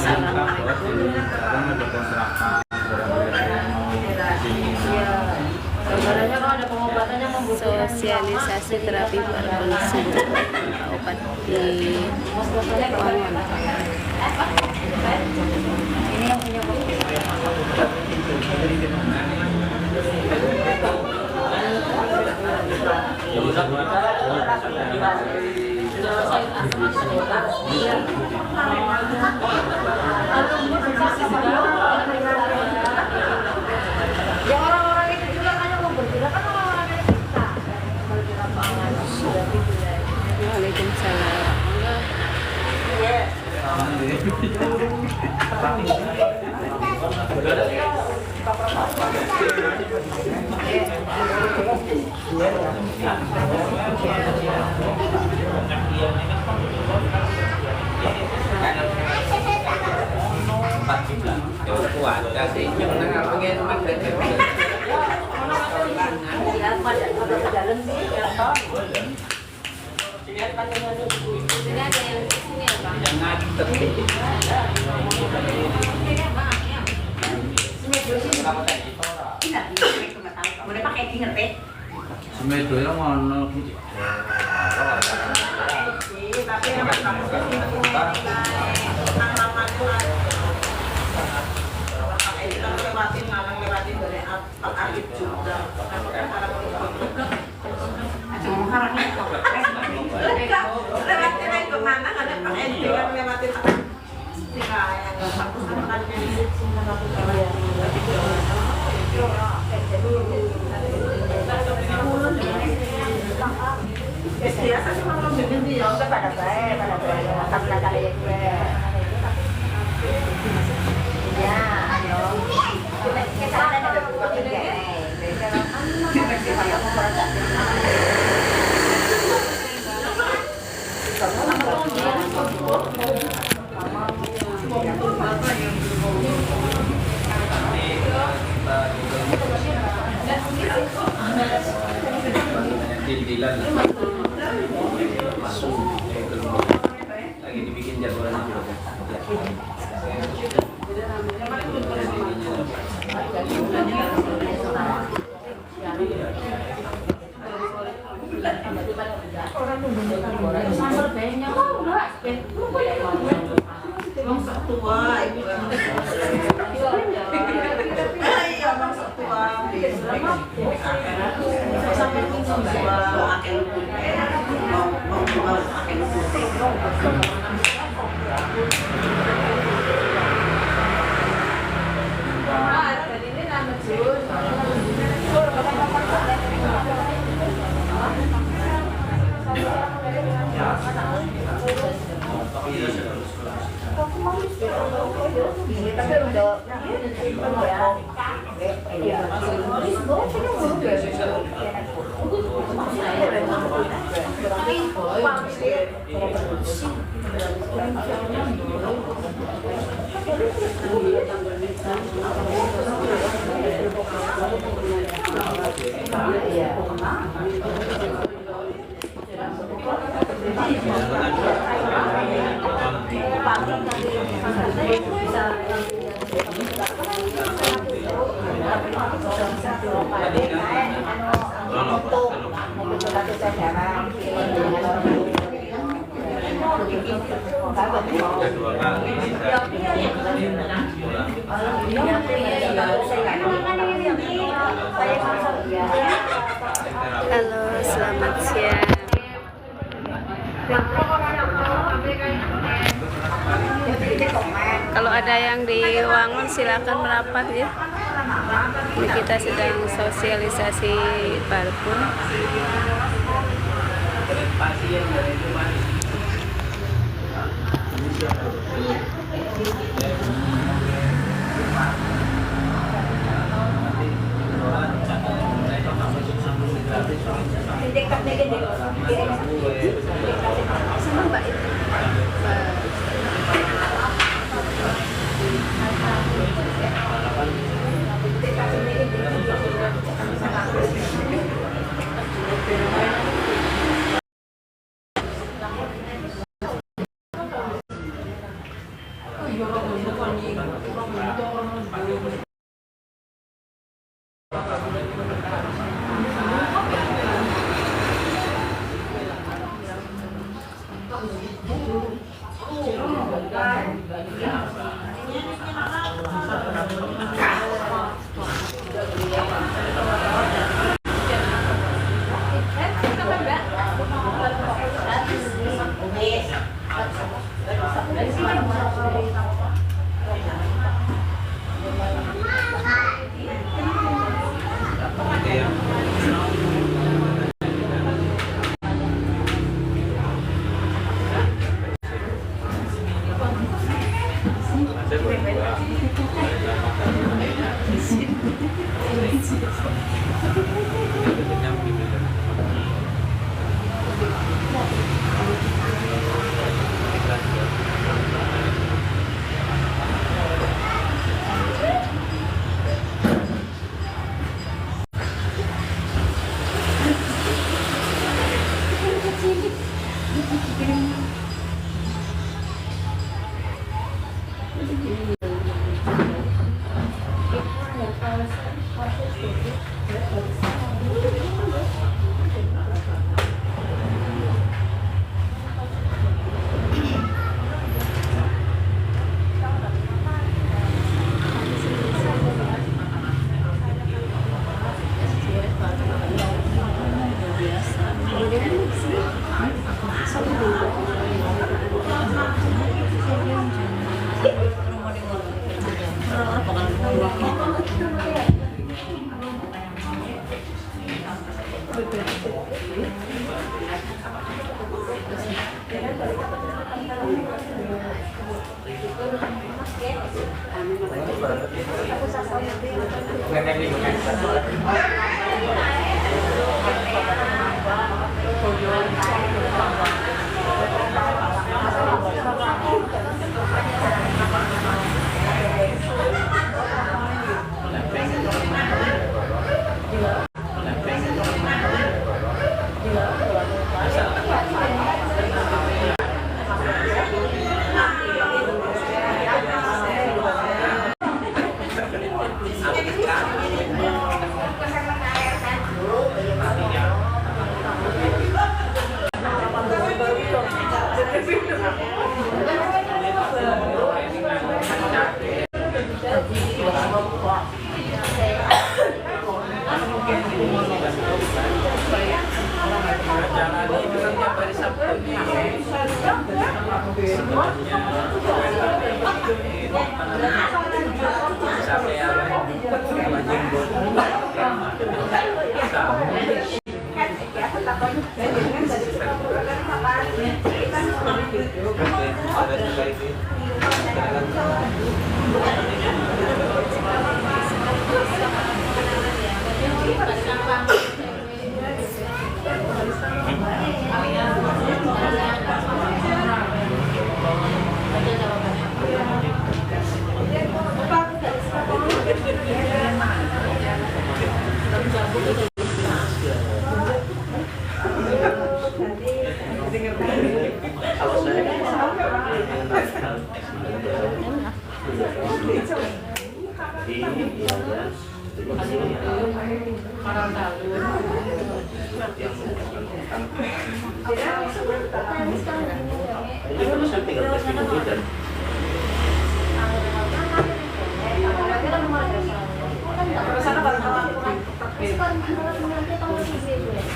Assalamualaikum. Sosialisasi terapi berfungsi obat di Wangon. Ini yang punya orang-orang itu juga kan mau bergerak kan orang-orang itu kita. Waalaikumsalam. Boleh pakai finger pet? Semedo yang mana? Tapi lewatin dari Arif juga. Lewatin kemana? Ada pakai dengan lewatin biasa sih kalau bikin dia pada baik tapi ada yang gue ya ayo kita ada buka tiga lagi dibikin jadwalnya juga. Halo, selamat siang. Kalau ada yang di Wangon silakan merapat ya. Ini kita sedang sosialisasi parfum. Sama Mbak itu.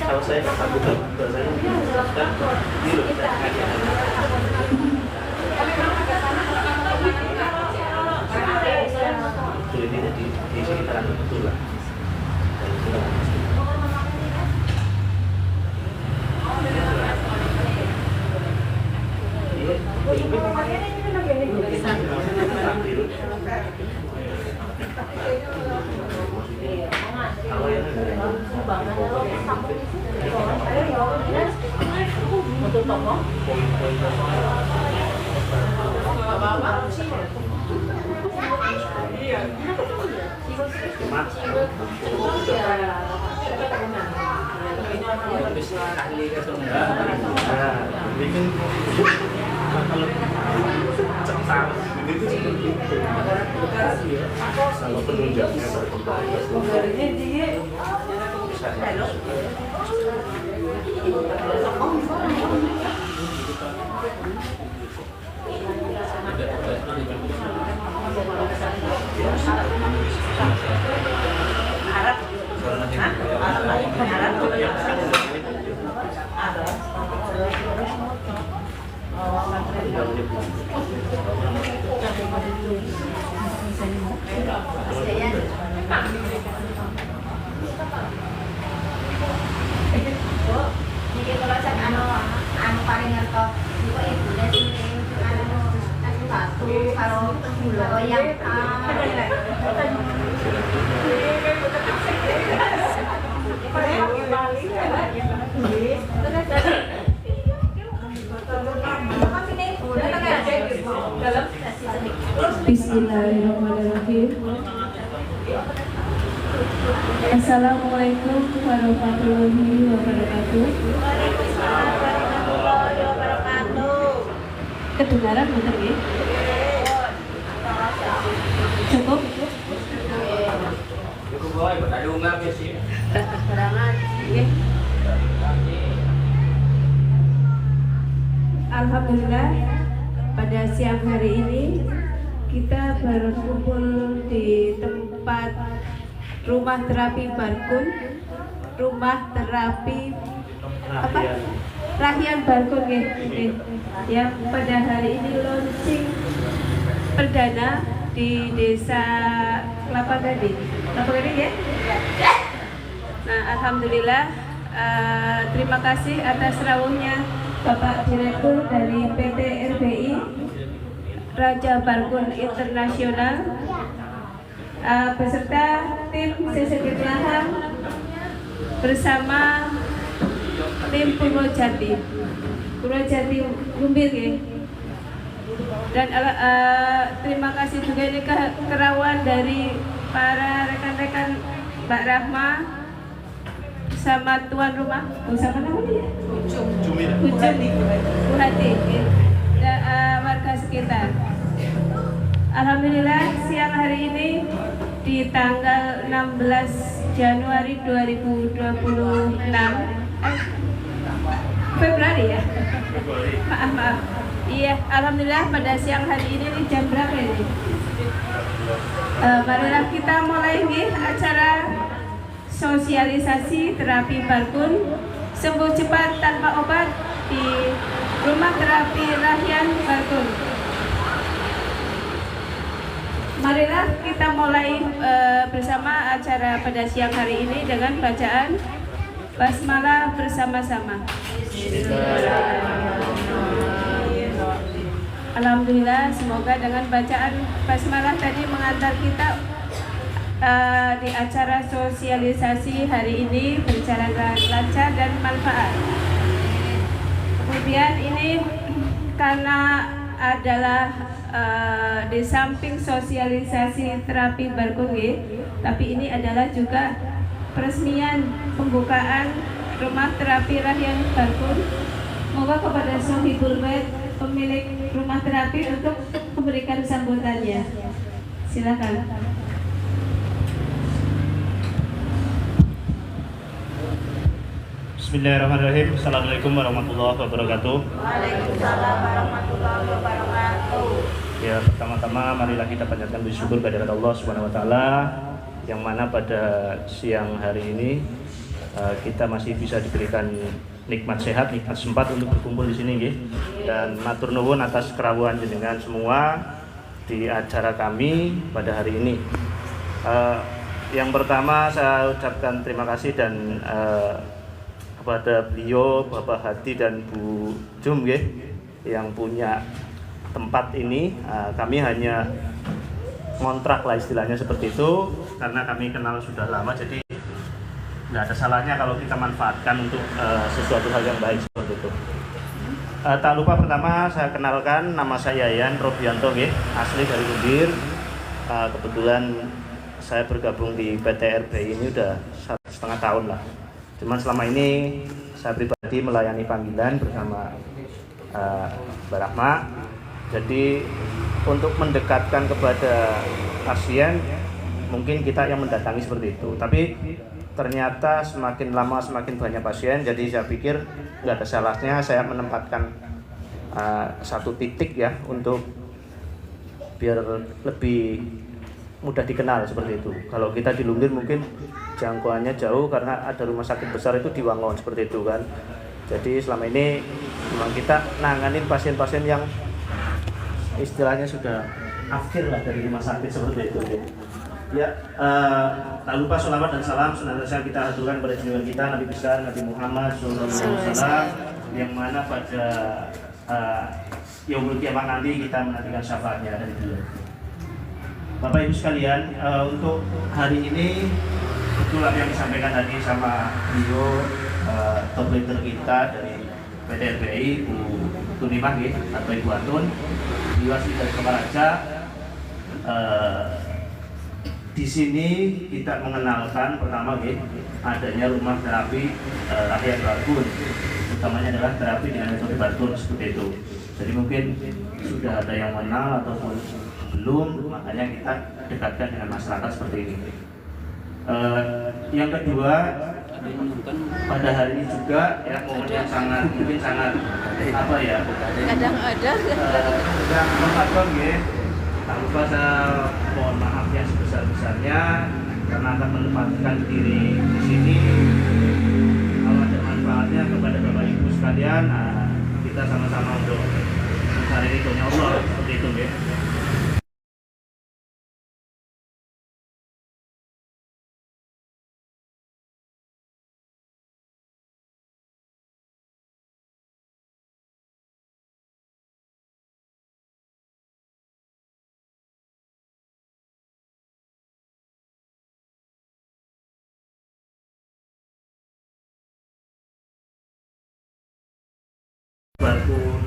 Kalau saya sambut saya di sekitaran itu lah. Bikin kalau Kalau penunjangnya Bismillahirrahmanirrahim. Assalamualaikum warahmatullahi wabarakatuh. Kedengaran betul ya? Cukup? Alhamdulillah, pada siang hari ini kita berkumpul di tempat rumah terapi Barkun, rumah terapi apa? Rahyan Barkun ya, yang pada hari ini launching perdana di Desa Kelapa Gading ya. Nah, alhamdulillah, terima kasih atas rawuhnya Bapak Direktur dari PT RBI Raja Barkun Internasional beserta tim CCP Pelaham bersama tim Purwojati Gumbir ya. Dan terima kasih juga ini kerawan dari para rekan-rekan Mbak Rahma sama tuan rumah, sama namanya ya? Bu Hati ya. Warga sekitar. Alhamdulillah siang hari ini di tanggal 16 Januari 2026 Februari ya? Maaf. Iya, alhamdulillah pada siang hari ini jam berapa ini? Marilah kita mulai nih acara sosialisasi terapi Barkun sembuh cepat tanpa obat di Rumah Terapi Rahyan Barkun. Marilah kita mulai bersama acara pada siang hari ini dengan bacaan basmalah bersama-sama. Alhamdulillah, semoga dengan bacaan basmalah tadi mengantar kita di acara sosialisasi hari ini berjalan lancar dan manfaat. Kemudian ini karena adalah di samping sosialisasi terapi Barkun, tapi ini adalah juga peresmian pembukaan rumah terapi Rahyan Barkun. Moga kepada Sohibul Bait pemilik rumah terapi untuk memberikan sambutannya. Silakan. Bismillahirrahmanirrahim. Assalamualaikum warahmatullahi wabarakatuh. Waalaikumsalam warahmatullahi wabarakatuh. Ya, pertama-tama marilah kita panjatkan puji syukur kehadirat Allah Subhanahu wa taala yang mana pada siang hari ini kita masih bisa diberikan nikmat sehat, nikmat sempat untuk berkumpul di sini nggih. Dan matur nuwun atas kerawuhan jenengan semua di acara kami pada hari ini. Yang pertama saya ucapkan terima kasih dan kepada beliau Bapak Hadi dan Bu Jum yang punya tempat ini. Kami hanya ngontrak lah istilahnya seperti itu karena kami kenal sudah lama, jadi nggak ada salahnya kalau kita manfaatkan untuk sesuatu hal yang baik seperti itu. Tak lupa pertama saya kenalkan, nama saya Yayan Robianto, asli dari Gumbir. Kebetulan saya bergabung di PT RBI ini udah 1,5 tahun lah. Cuman selama ini saya pribadi melayani panggilan bersama Mbak Rahma. Jadi untuk mendekatkan kepada pasien mungkin kita yang mendatangi seperti itu, tapi ternyata semakin lama semakin banyak pasien, jadi saya pikir nggak ada salahnya saya menempatkan satu titik ya untuk biar lebih mudah dikenal seperti itu. Kalau kita di Lumbir mungkin jangkauannya jauh karena ada rumah sakit besar itu di Wangon seperti itu kan. Jadi selama ini memang kita nanganin pasien-pasien yang istilahnya sudah akhir lah dari rumah sakit seperti itu. Ya, tak lupa sholawat dan salam senantiasa kita haturkan pada junjungan kita Nabi besar Nabi Muhammad SAW, yang mana pada yaumul kiamat nanti kita menantikan syafaatnya dari beliau. Bapak Ibu sekalian, untuk hari ini betul apa yang disampaikan tadi sama beliau, top leader kita dari PT RBI, Bu Tunimah atau Ibu Atun, beliau asli dari Sukaraja. Di sini kita mengenalkan pertama adanya rumah terapi rakyat Barbun, utamanya adalah terapi dengan metode Barbun seperti itu. Jadi mungkin sudah ada yang mengenal ataupun belum, makanya kita dekatkan dengan masyarakat seperti ini. Yang kedua, pada hari ini juga ya momen yang sangat apa ya? Kadang ada. Yang memanfaatkan tak lupa saya mohon maaf yang sebesar-besarnya karena akan menempatkan diri di sini. Kalau ada manfaatnya kepada Bapak Ibu sekalian, kita sama-sama untuk mencari ridhonya Allah seperti itu ya. Barbun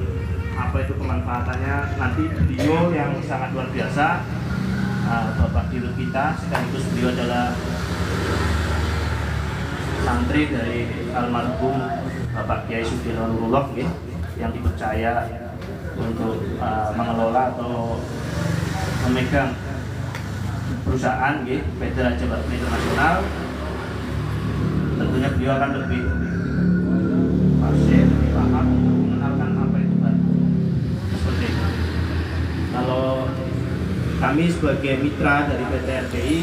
apa itu kemanfaatannya, nanti beliau yang sangat luar biasa, Bapak Dirut kita sekaligus beliau adalah santri dari almarhum Bapak Kiai Sudiro Nurullah yang dipercaya untuk mengelola atau memegang perusahaan PT Raja Barbun Internasional. Tentunya beliau akan lebih fasih, lebih paham mengenalkan apa itu Barbun seperti itu. Kalau kami sebagai mitra dari PT RBI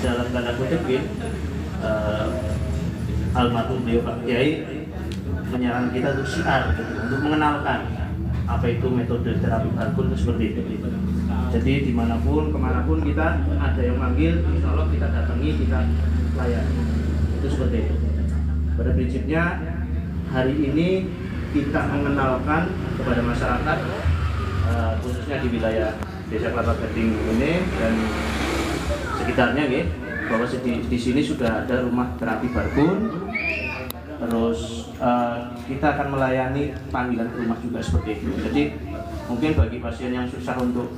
dalam tanda kutip almarhum beliau Pak Kiai menyarankan kita untuk syiar untuk mengenalkan apa itu metode terapi Barbun itu seperti itu. Jadi dimanapun kemanapun kita ada yang manggil, insya Allah kita datangi, kita layani. Itu seperti itu. Pada prinsipnya hari ini kita mengenalkan kepada masyarakat khususnya di wilayah Desa Kelapa Gading ini dan sekitarnya bahwa di sini sudah ada rumah terapi Barbun. Terus kita akan melayani panggilan ke rumah juga seperti itu. Jadi mungkin bagi pasien yang susah untuk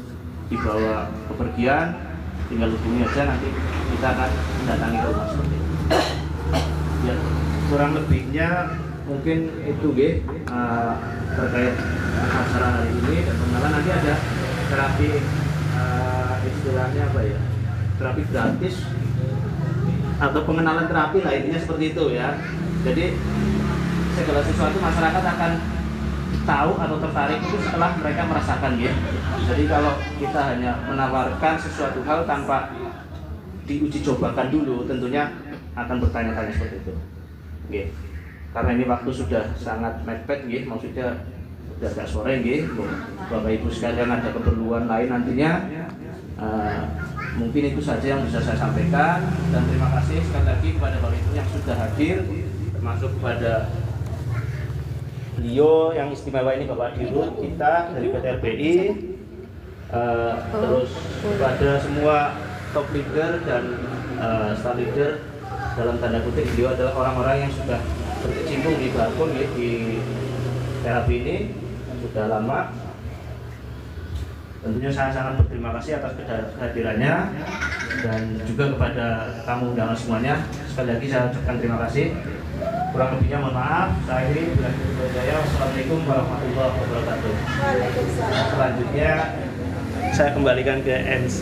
dibawa bepergian, tinggal hubungi aja, nanti kita akan mendatangi ke rumah seperti itu. Ya, kurang lebihnya mungkin itu terkait acara hari ini dan pengenalan. Nanti ada terapi istilahnya apa ya, terapi gratis atau pengenalan terapi lah, intinya seperti itu ya. Jadi segala sesuatu masyarakat akan tahu atau tertarik itu setelah mereka merasakan Jadi kalau kita hanya menawarkan sesuatu hal tanpa diuji cobakan dulu, tentunya akan bertanya-tanya seperti itu. Karena ini waktu sudah sangat mepet maksudnya sudah agak sore Bapak Ibu sekalian ada keperluan lain nantinya. Mungkin itu saja yang bisa saya sampaikan, dan terima kasih sekali lagi kepada Bapak Ibu yang sudah hadir, termasuk kepada beliau yang istimewa ini Bapak Dirut kita dari PT RBI, terus kepada semua top leader dan star leader dalam tanda kutip. Beliau adalah orang-orang yang sudah berkecimpung di Barbun di terapi ini sudah lama. Tentunya saya sangat berterima kasih atas kehadirannya dan juga kepada tamu undangan semuanya. Sekali lagi saya ucapkan terima kasih. Kurang lebihnya mohon maaf. Saya akhiri bila kita jaya. Wassalamualaikum warahmatullahi wabarakatuh. Selanjutnya saya kembalikan ke MC.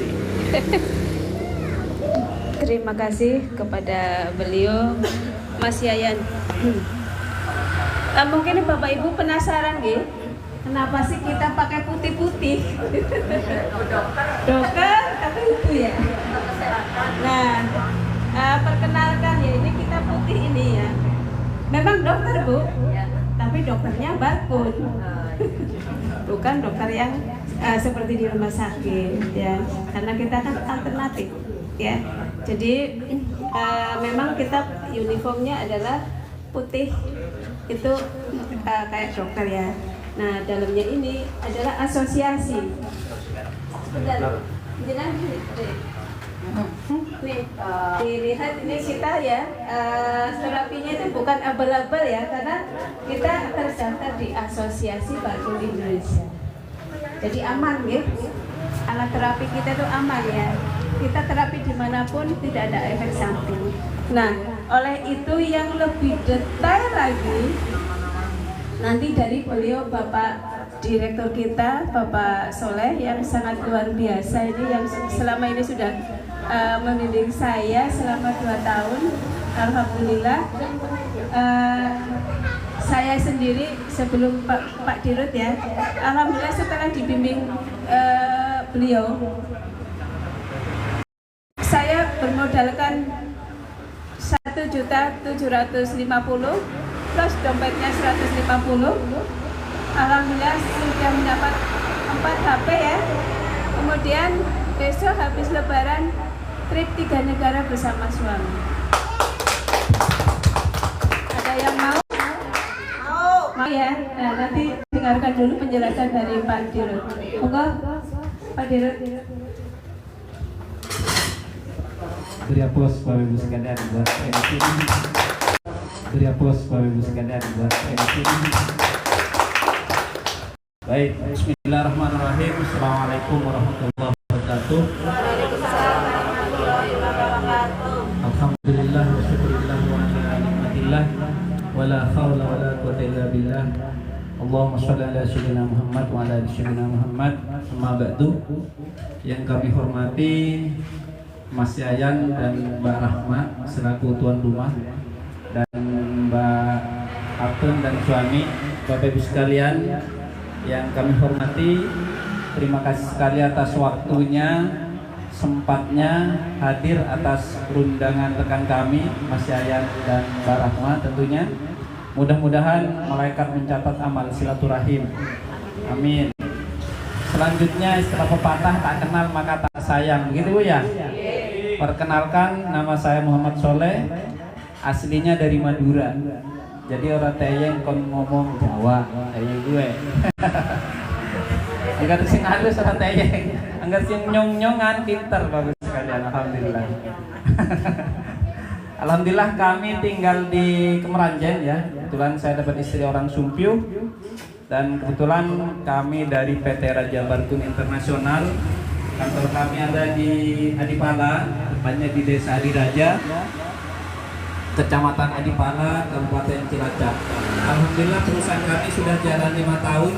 Terima kasih kepada beliau, Mas Yayan. Mungkin Bapak Ibu penasaran nggih, kenapa sih kita pakai putih-putih? Dokter, tapi itu ya. Nah, perkenalkan ya, ini kita putih ini ya. Memang dokter Bu, tapi dokternya Barkun. Bukan dokter yang seperti di rumah sakit ya, karena kita kan alternatif ya. Jadi memang kita uniformnya adalah putih itu kayak dokter ya. Nah dalamnya ini adalah asosiasi. Sebentar, jangan nih dilihat ini kita ya terapinya itu bukan abal-abal ya, karena kita terdaftar di Asosiasi Barkun Indonesia. Jadi aman ya, alat terapi kita itu aman ya. Kita terapi dimanapun tidak ada efek samping. Nah, oleh itu yang lebih detail lagi nanti dari beliau Bapak Direktur kita, Bapak Soleh yang sangat luar biasa ini, yang selama ini sudah membimbing saya selama 2 tahun. Alhamdulillah. Saya sendiri sebelum Pak Dirut ya, alhamdulillah setelah dibimbing beliau, saya bermodalkan 1.750.000 plus dompetnya 150. Alhamdulillah sudah mendapat 4 HP ya. Kemudian besok habis lebaran trip 3 negara bersama suami. Ada yang mau? Mau ya? Nah, nanti dengarkan dulu penjelasan dari Pak Dirut. Monggo, Pak Dirut. Beri aplaus Bapak Ibu sekalian buat MC ini. Beri aplaus Bapak Ibu sekalian buat MC ini. Baik, bismillahirrahmanirrahim. Assalamualaikum warahmatullahi wabarakatuh. Alhamdulillah wa syukurillah wa ala nikmatillah wa la hawla wa la quwwata illa billah. Allahumma shalli ala sayyidina Muhammad wa ala ali sayyidina Muhammad. Amma ba'du. Yang kami hormati Mas Yayan dan Mbak Rahma selaku tuan rumah, dan Mbak Atun dan suami, Bapak Ibu sekalian yang kami hormati, terima kasih sekali atas waktunya, sempatnya hadir atas undangan rekan kami Mas Yayan dan Mbak Rahma tentunya. Mudah-mudahan malaikat mencatat amal silaturahim. Amin. Selanjutnya istilah pepatah tak kenal maka tak sayang, begitu Bu ya? Perkenalkan, nama saya Muhammad Soleh, aslinya dari Madura. Jadi orang teyeng kon ngomong Jawa, teyeng gue. Enggak sing halus orang teyeng, enggak sing nyong-nyongan, pinter bagus sekalian, alhamdulillah. Alhamdulillah kami tinggal di Kemeranjen ya. Kebetulan saya dapat istri orang Sumpiu. Dan kebetulan kami dari PT Raja Barkun Internasional. Kantor kami ada di Adipala, tepatnya di Desa Adiraja, Kecamatan Adipala, Kabupaten Cilacap. Alhamdulillah perusahaan kami sudah jalan 5 tahun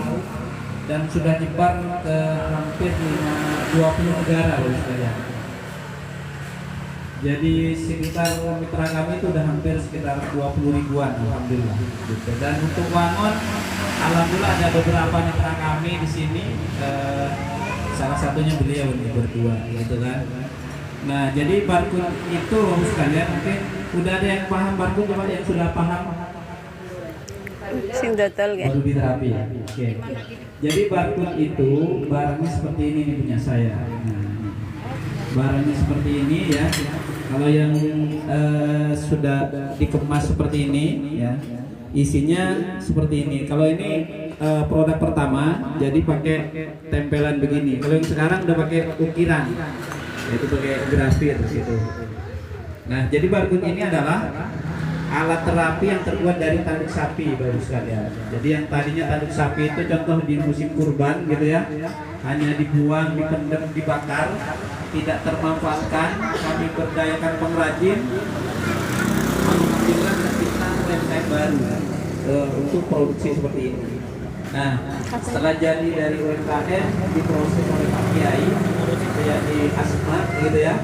dan sudah nyebar ke hampir 20 negara loh sekalian. Jadi sekitar mitra kami itu sudah hampir sekitar 20 ribuan, alhamdulillah. Dan untuk Wangon, alhamdulillah ada beberapa mitra kami di sini. Salah satunya beliau ini berdua, gitu kan. Nah, jadi Barkun itu loh sekalian, mungkin udah ada yang paham Barkun, coba yang sudah paham. Sing dotol ya. Baru terapi. Oke. Jadi Barkun itu barangnya seperti ini nih punya saya. Nah, barangnya seperti ini ya. Kalau yang sudah dikemas seperti ini ya, isinya seperti ini. Kalau ini produk pertama, jadi pakai tempelan begini. Kalau yang sekarang udah pakai ukiran, yaitu pakai grafir gitu. Nah, jadi Barkun ini adalah alat terapi yang terbuat dari tanduk sapi, baru sekalian. Jadi yang tadinya tanduk sapi itu contoh di musim kurban gitu ya, hanya dibuang, dipendam, dibakar, tidak termanfaatkan. Kami berdayakan pengrajin. Alhamdulillah ketika yang baru untuk produksi seperti ini. Nah, setelah jadi dari UMKM diproses oleh Pak Kiai jadi asma gitu ya,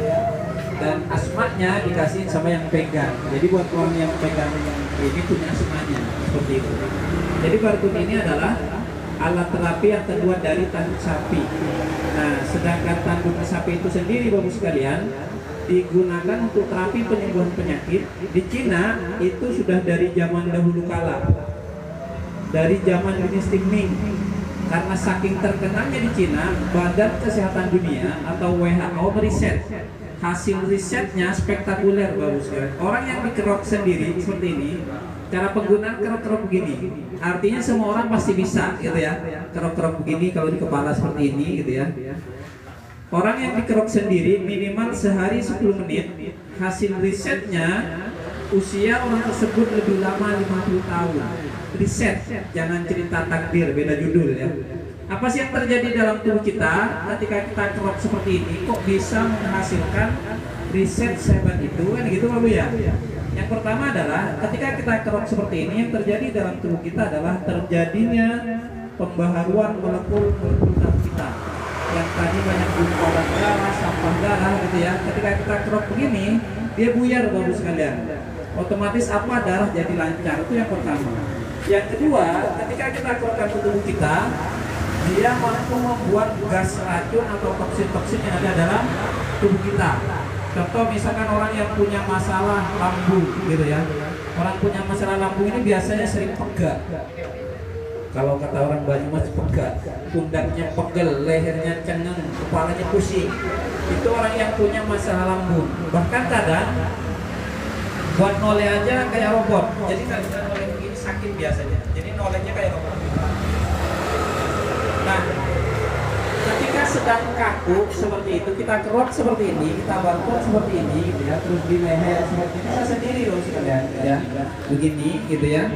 dan asmanya dikasih sama yang pegang. Jadi buat orang yang pegang ini punya asmanya seperti itu. Jadi barcode ini adalah alat terapi yang terbuat dari tanduk sapi. Nah, sedangkan tanduk sapi itu sendiri Bapak sekalian digunakan untuk terapi penyembuhan penyakit. Di Cina itu sudah dari zaman dahulu kala, dari zaman dinasti Ming. Karena saking terkenalnya di Cina, Badan Kesehatan Dunia atau WHO meriset. Hasil risetnya spektakuler Bapak sekalian. Orang yang dikerok sendiri seperti ini, cara penggunaan kerok-kerok begini, artinya semua orang pasti bisa gitu ya. Kerok-kerok begini kalau di kepala seperti ini gitu ya. Orang yang dikerok sendiri minimal sehari 10 menit. Hasil risetnya usia orang tersebut lebih lama 50 tahun. Riset, jangan cerita takdir, beda judul ya. Apa sih yang terjadi dalam tubuh kita ketika kita kerok seperti ini? Kok bisa menghasilkan riset sehebat itu? Kan gitu Bapak ya? Yang pertama adalah ketika kita kerok seperti ini, yang terjadi dalam tubuh kita adalah terjadinya pembaharuan molekul-molekul dalam kita. Yang tadi banyak gumpalan darah, sampah darah gitu ya. Ketika kita kerok begini, dia buyar Bapak sekalian. Otomatis apa? Darah jadi lancar. Itu yang pertama. Yang kedua, ketika kita kerokkan ke tubuh kita, dia mampu membuat gas racun atau toksin-toksin yang ada dalam tubuh kita. Contoh misalkan orang yang punya masalah lambung gitu ya. Orang punya masalah lambung ini biasanya sering pegel. Kalau kata orang Banyumas pegel, pundaknya pegel, lehernya cengeng, kepalanya pusing. Itu orang yang punya masalah lambung. Bahkan kadang buat noleh aja kayak robot. Jadi kalau kita noleh begini sakit biasanya. Jadi nolehnya kayak robot. Nah, ketika sedang kaku seperti itu, kita kerok seperti ini, kita bantu seperti ini, gitu ya, terus di leher seperti ini, kita sendiri loh sekalian, ya, begini, gitu ya.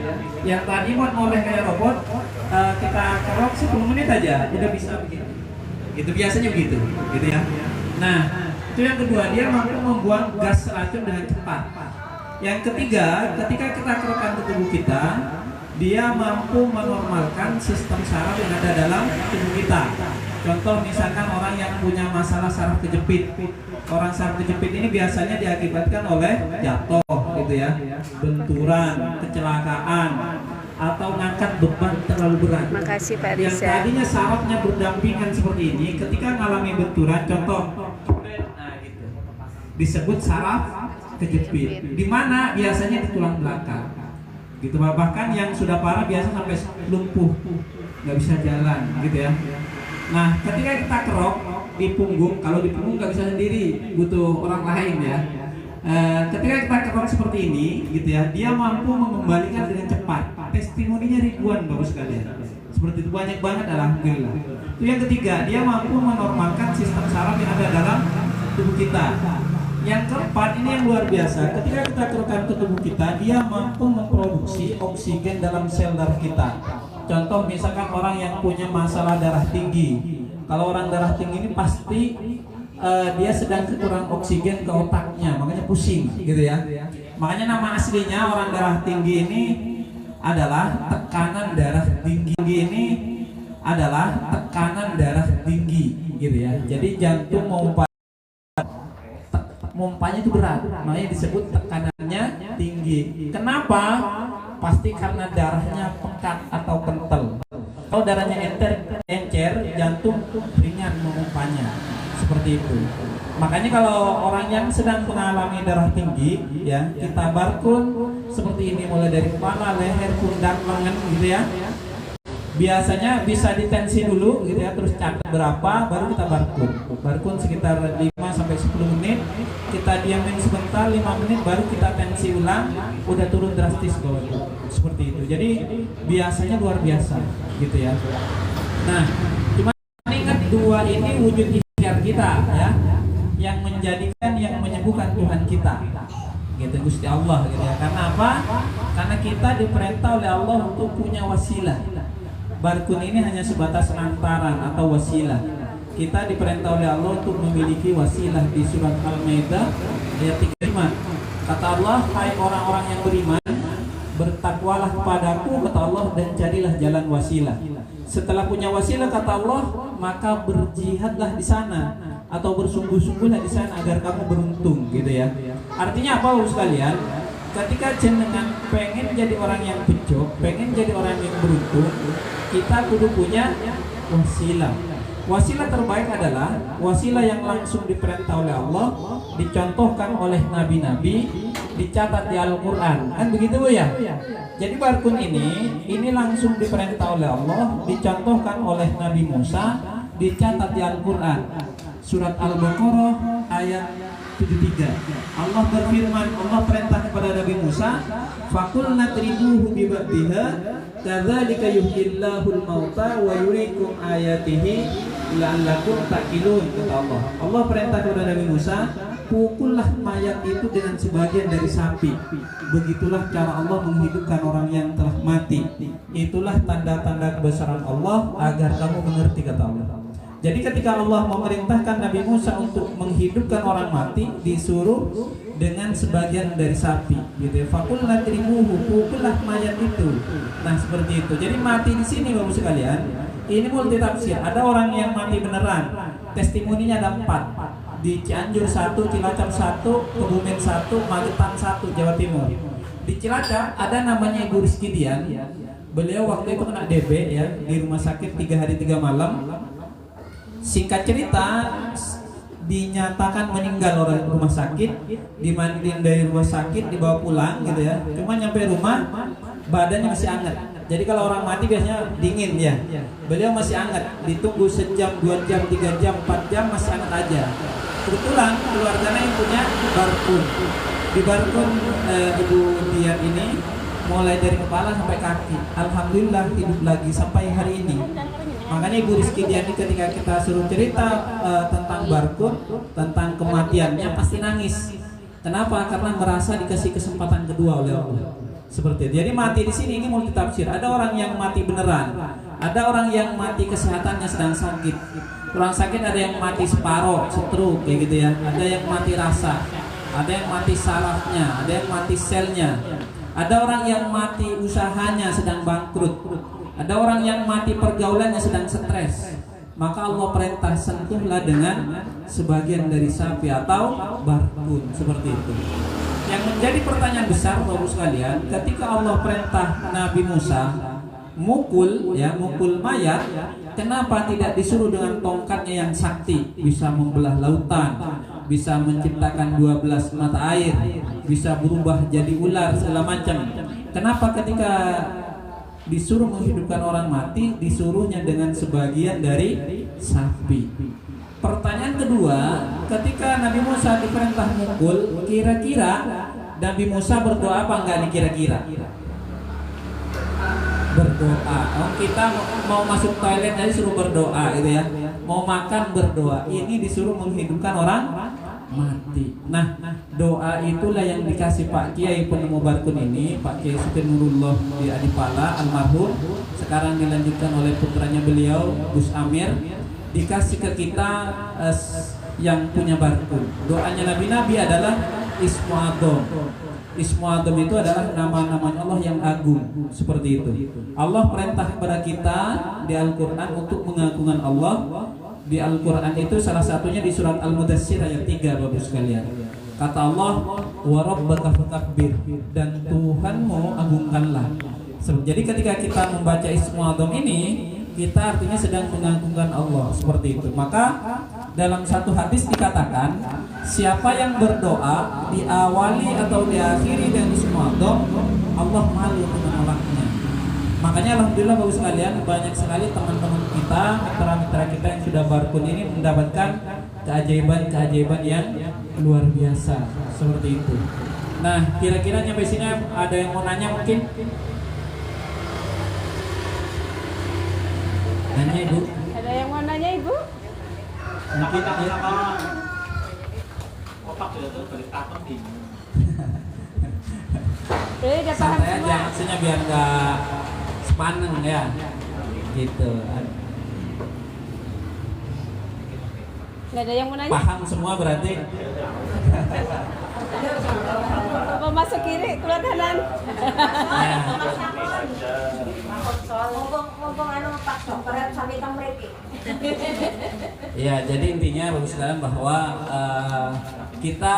Yang tadi buat noleh kayak robot, kita kerok 10 menit aja, udah bisa begini. Itu biasanya begitu, gitu ya. Nah, itu yang kedua, dia mampu membuang gas racun dengan cepat. Yang ketiga, ketika kita kerokkan ke tubuh kita, dia mampu menormalkan sistem saraf yang ada dalam tubuh kita. Contoh misalkan orang yang punya masalah saraf kejepit. Orang saraf kejepit ini biasanya diakibatkan oleh jatuh gitu ya, benturan, kecelakaan, atau ngangkat beban terlalu berat. Makasih Pak Yang Risa. tadinya sarafnya berdampingan seperti ini, ketika mengalami benturan, contoh nah gitu, disebut saraf kejepit. Di mana biasanya di tulang belakang. Gitu, bahkan yang sudah parah biasa sampai lumpuh, nggak bisa jalan gitu ya. Nah, ketika kita kerok di punggung, kalau di punggung nggak bisa sendiri, butuh orang lain ya. Ketika kita kerok seperti ini gitu ya, dia mampu mengembalikan dengan cepat. Testimoninya ribuan Bapak sekalian. Seperti itu banyak banget, alhamdulillah. Itu yang ketiga, dia mampu menormalkan sistem saraf yang ada dalam tubuh kita. Yang keempat, ini yang luar biasa. Ketika kita kerokkan ke tubuh kita, dia mampu memproduksi oksigen dalam sel darah kita. Contoh misalkan orang yang punya masalah darah tinggi. Kalau orang darah tinggi ini pasti dia sedang kekurangan oksigen ke otaknya, makanya pusing gitu ya. Makanya nama aslinya orang darah tinggi ini adalah tekanan darah tinggi. Ini adalah tekanan darah tinggi gitu ya. Jadi jantung mompanya itu berat, makanya disebut tekanannya tinggi. Kenapa? Pasti karena darahnya pekat atau kental. Kalau darahnya encer, jantung ringan memompanya. Seperti itu. Makanya kalau orang yang sedang mengalami darah tinggi, ya kita barkun seperti ini, mulai dari kepala, leher, pundak, lengan, gitu ya. Biasanya bisa ditensi dulu gitu ya, terus catat berapa, baru kita barkun. Barkun sekitar 5 sampai 10 menit, kita diamin sebentar 5 menit, baru kita tensi ulang, udah turun drastis kalau itu. Seperti itu. Jadi biasanya luar biasa gitu ya. Nah, cuma ingat dua ini wujud ikhtiar kita ya, yang menjadikan, yang menyembuhkan Tuhan kita. Gitu Gusti Allah gitu ya. Karena apa? Karena kita diperintah oleh Allah untuk punya wasilah. Barkun ini hanya sebatas lantaran atau wasilah. Kita diperintah oleh Allah untuk memiliki wasilah. Di surat Al-Maidah ayat 35. Kata Allah, hai orang-orang yang beriman, bertakwa bertakwalah kepadaku kata Allah dan carilah jalan wasilah. Setelah punya wasilah kata Allah, maka berjihadlah di sana atau bersungguh-sungguhlah di sana agar kamu beruntung gitu ya. Artinya apa Bapak sekalian? Ketika jenengan pengen jadi orang yang bejo, pengen jadi orang yang beruntung, kita kudu punya wasilah. Wasilah terbaik adalah wasilah yang langsung diperintah oleh Allah, dicontohkan oleh nabi-nabi, dicatat di Al-Quran. Kan begitu Bu ya? Jadi barkun ini langsung diperintah oleh Allah, dicontohkan oleh Nabi Musa, dicatat di Al-Quran. Surat Al-Baqarah ayat 73. Allah berfirman, Allah perintah kepada Nabi Musa, "Faqulna tribuhu bi ba'dihha, kadzalika yuhyillahul mauta wa yuriikum ayatihi la'allakum taqilun." Kata Allah. Allah perintah kepada Nabi Musa, pukullah mayat itu dengan sebagian dari sapi. Begitulah cara Allah menghidupkan orang yang telah mati. Itulah tanda-tanda kebesaran Allah agar kamu mengerti, kata Allah. Jadi ketika Allah memerintahkan Nabi Musa untuk menghidupkan orang mati, disuruh dengan sebagian dari sapi, gitu. Fakulna tribuhu, pukullah mayat itu. Nah seperti itu. Jadi mati di sini Bapak sekalian, ini multi tafsir. Ada orang yang mati beneran, testimoninya ada 4. Di Cianjur 1, Cilacap 1, Kebumen 1, Magetan 1, Jawa Timur. Di Cilacap ada namanya Ibu Rizky Dian. Beliau waktu itu kena DB ya, di rumah sakit 3 hari 3 malam. Singkat cerita, dinyatakan meninggal oleh rumah sakit, dimandiin dari rumah sakit, dibawa pulang gitu ya. Cuma nyampe rumah, badannya masih hangat. Jadi kalau orang mati biasanya dingin ya. Beliau masih hangat, ditunggu sejam, 2 jam, 3 jam, 4 jam masih hangat aja. Kebetulan keluarganya yang punya barkun. Di barkun Ibu Dian ini mulai dari kepala sampai kaki, alhamdulillah hidup lagi sampai hari ini. Makanya Ibu Rizky Dian ini ketika kita suruh cerita tentang barkun, tentang kematiannya pasti nangis. Kenapa? Karena merasa dikasih kesempatan kedua oleh Allah. Seperti itu. Jadi mati di sini ini multi tafsir. Ada orang yang mati beneran, ada orang yang mati kesehatannya sedang sakit. Orang sakit ada yang mati separoh, stroke kayak gitu ya. Ada yang mati rasa, ada yang mati sarafnya, ada yang mati selnya. Ada orang yang mati usahanya sedang bangkrut. Ada orang yang mati pergaulannya sedang stres. Maka Allah perintah sentuhlah dengan sebagian dari sapi atau barkun, seperti itu. Yang menjadi pertanyaan besar Bapak sekalian, ketika Allah perintah Nabi Musa mukul mayat, kenapa tidak disuruh dengan tongkatnya yang sakti, bisa membelah lautan, bisa menciptakan 12 mata air, bisa berubah jadi ular segala macam. Kenapa ketika disuruh menghidupkan orang mati, disuruhnya dengan sebagian dari sapi? Pertanyaan kedua, ketika Nabi Musa diperintah mukul, kira-kira Nabi Musa berdoa apa enggak nih kira-kira? Berdoa. Oh, kita mau masuk toilet aja suruh berdoa gitu ya. Mau makan berdoa. Ini disuruh menghidupkan orang mati. Nah, doa itulah yang dikasih Pak Kiai penemu barkun ini, Pak Kiai Suti Nurullah di Adipala almarhum. Sekarang dilanjutkan oleh putranya beliau, Gus Amir. Dikasih ke kita yang punya barkun. Doanya Nabi-Nabi adalah Ismu Adom. Ismu Adom itu adalah nama-namanya Allah yang agung. Seperti itu. Allah perintah kepada kita di Al-Quran untuk mengagungkan Allah. Di Al-Quran itu salah satunya di surat Al-Mudassir ayat 3 Bapak sekalian. Kata Allah, wa rabbaka fakabbir, dan Tuhanmu agungkanlah. Jadi ketika kita membaca Ismu Adom ini, kita artinya sedang mengagungkan Allah, seperti itu. Maka dalam satu hadis dikatakan, siapa yang berdoa diawali atau diakhiri dengan Ismu Adom, Allah malu untuk menolaknya. Makanya alhamdulillah Bapak sekalian, banyak sekali teman-teman kita, mitra-mitra kita yang sudah barkun ini mendapatkan keajaiban-keajaiban yang luar biasa, seperti itu. Nah, kira-kira nyampe sini ada yang mau nanya mungkin? Nanya Ibu? Ada yang mau nanya Ibu? Mungkin ya. Udah paham Santai semua. aja, maksudnya biar nggak sepaneng ya, gitu. Nggak ada yang mau nanya? Paham semua berarti. Bapak Oh, masuk kiri, keluar kanan. Ngomong anu Pak Dokter sampai tang mriki. Ya, jadi intinya bagus sekali bahwa kita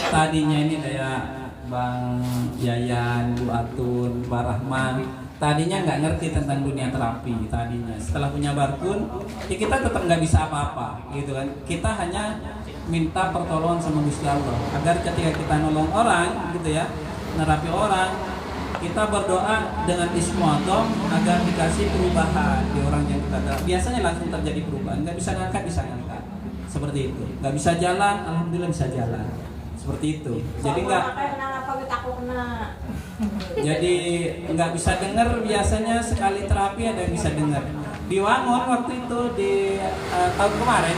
tadinya ini kayak Bang Yayan, Bu Atun, Pak Rahman, tadinya nggak ngerti tentang dunia terapi tadinya. Setelah punya Barkun, ya kita tetap nggak bisa apa-apa, gitu kan. Kita hanya minta pertolongan sama Gusti Allah agar ketika kita nolong orang, gitu ya, nerapi orang, kita berdoa dengan ismu'adham agar dikasih perubahan di orang yang kita terapi. Biasanya langsung terjadi perubahan. Nggak bisa ngangkat, bisa ngangkat, seperti itu. Nggak bisa jalan, alhamdulillah bisa jalan, seperti itu. Jadi nggak jadi nggak bisa dengar, biasanya sekali terapi ada yang bisa dengar. Di Wangun waktu itu di tahun kemarin,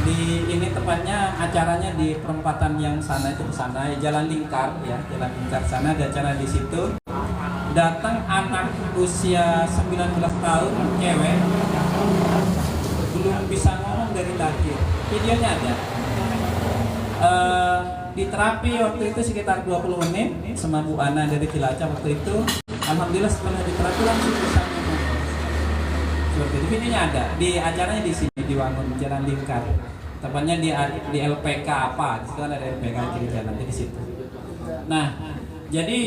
di ini tepatnya acaranya di perempatan yang sana itu, ke sana Jalan Lingkar ya, Jalan Lingkar sana ada acara di situ. Datang anak usia 19 tahun cewek, belum bisa ngomong dari tadi, videonya ada. Di terapi waktu itu sekitar 20 menit sama Bu Ana dari Cilacap waktu itu. Alhamdulillah setelah diterapi langsung bisa ngomong. Seperti itu, videonya ada. Di acaranya di sini di Wangun Jalan Lingkar. Tepatnya di LPK apa? Di situ kan ada LPK kiri jalan di situ. Nah, jadi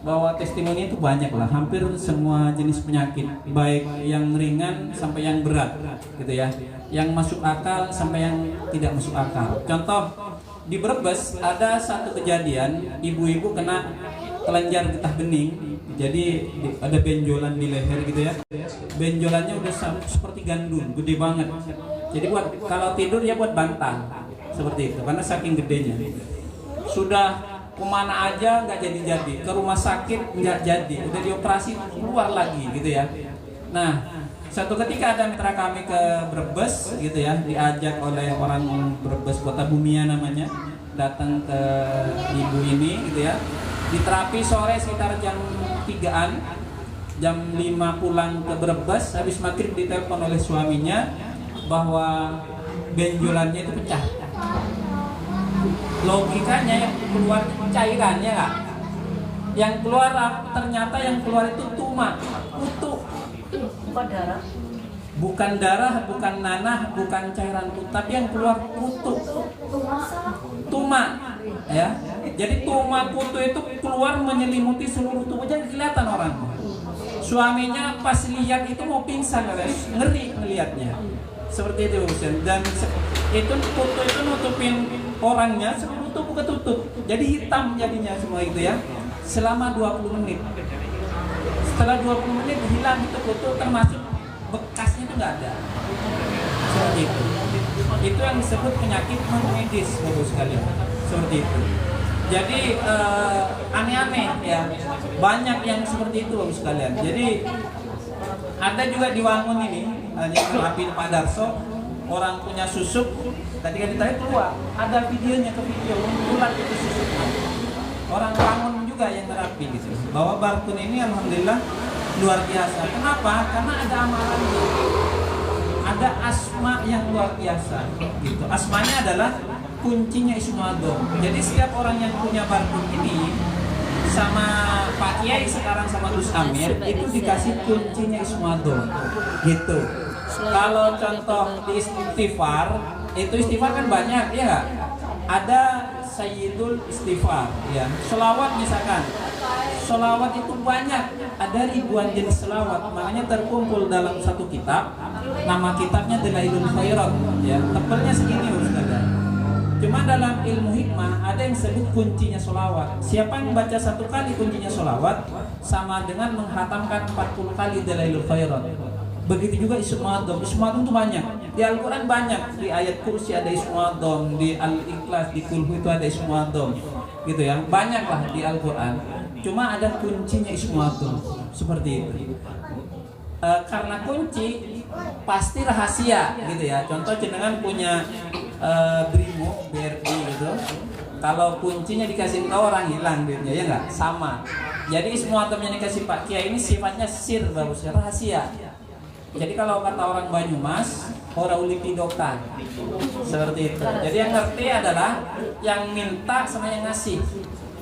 bahwa testimoni itu banyak lah, hampir semua jenis penyakit, baik yang ringan sampai yang berat, gitu ya. Yang masuk akal sampai yang tidak masuk akal. Contoh di Brebes ada satu kejadian, ibu-ibu kena kelenjar getah bening, jadi ada benjolan di leher gitu ya. Benjolannya udah seperti gandum, gede banget. Jadi buat kalau tidur ya buat bantal, seperti itu, karena saking gedenya. Sudah kemana aja nggak jadi-jadi, ke rumah sakit nggak jadi, udah dioperasi keluar lagi gitu ya. Nah, satu ketika ada mitra kami ke Brebes gitu ya, diajak oleh orang Brebes, Kota Bumia namanya, datang ke ibu ini gitu ya. Diterapi sore sekitar jam 3-an, jam 5 pulang ke Brebes, habis maghrib ditelepon oleh suaminya bahwa benjolannya itu pecah. Logikanya yang keluar cairannya nggak, yang keluar ternyata yang keluar itu tuma, kutu. Bukan darah, bukan nanah, bukan cairan kutu, tapi yang keluar kutu, tuma, ya. Jadi tuma kutu itu keluar menyelimuti seluruh tubuh, jadi kelihatan orang. Suaminya pas lihat itu mau pingsan, guys, ngeri melihatnya, seperti itu dan itu kutu itu nutupin orangnya, seluruh tubuh ketutup, jadi hitam jadinya semua itu ya, selama 20 menit. Setelah 20 menit hilang itu kutu, termasuk bekasnya itu nggak ada. Seperti itu. Itu yang disebut penyakit non medis, Bapak sekalian. Seperti itu. Jadi aneh-aneh ya. Banyak yang seperti itu, Bapak sekalian. Jadi ada juga di Wangun ini, yang terapi Pak Darso, orang punya susuk, tadi kan ditanya keluar, ada videonya ke video, ulat itu susuknya. Orang Wangun juga yang terapi gitu. Bahwa Barkun ini alhamdulillah luar biasa. Kenapa? Karena ada amalannya. Ada asma yang luar biasa gitu. Asmanya adalah kuncinya ismu'adham. Jadi setiap orang yang punya Barkun ini sama Pak Kiai sekarang sama Gus Amir itu dikasih kuncinya ismu'adham gitu. Kalau contoh di istighfar, itu istighfar kan banyak ya nggak? Ada Sayyidul Istighfar ya. Selawat misalkan, selawat itu banyak, ada ribuan jenis selawat, makanya terkumpul dalam satu kitab. Nama kitabnya Dalailul Khairat ya. Tebelnya segini Ustaz. Cuma dalam ilmu hikmah ada yang sebut kuncinya selawat. Siapa yang membaca satu kali kuncinya selawat sama dengan menghatamkan 40 kali Dalailul Khairat. Begitu juga ismu'adham. Ismu'adham itu banyak. Di Al-Quran banyak. Di ayat kursi ada ismu'adham, di Al-Ikhlas, di Kulhu itu ada ismu'adham. Gitu ya. Banyak lah di Al-Quran. Cuma ada kuncinya ismu'adham. Seperti itu. Karena kunci pasti rahasia gitu ya. Contoh jenengan punya Brimo, BRI gitu. Kalau kuncinya dikasih ke orang hilang duitnya ya enggak? Sama. Jadi ismu'adham yang dikasih Pak Kiai ini sifatnya sir, bagusnya rahasia. Jadi kalau kata orang Banyumas, ora uliti dokan. Seperti itu. Jadi yang ngerti adalah yang minta sama yang ngasih.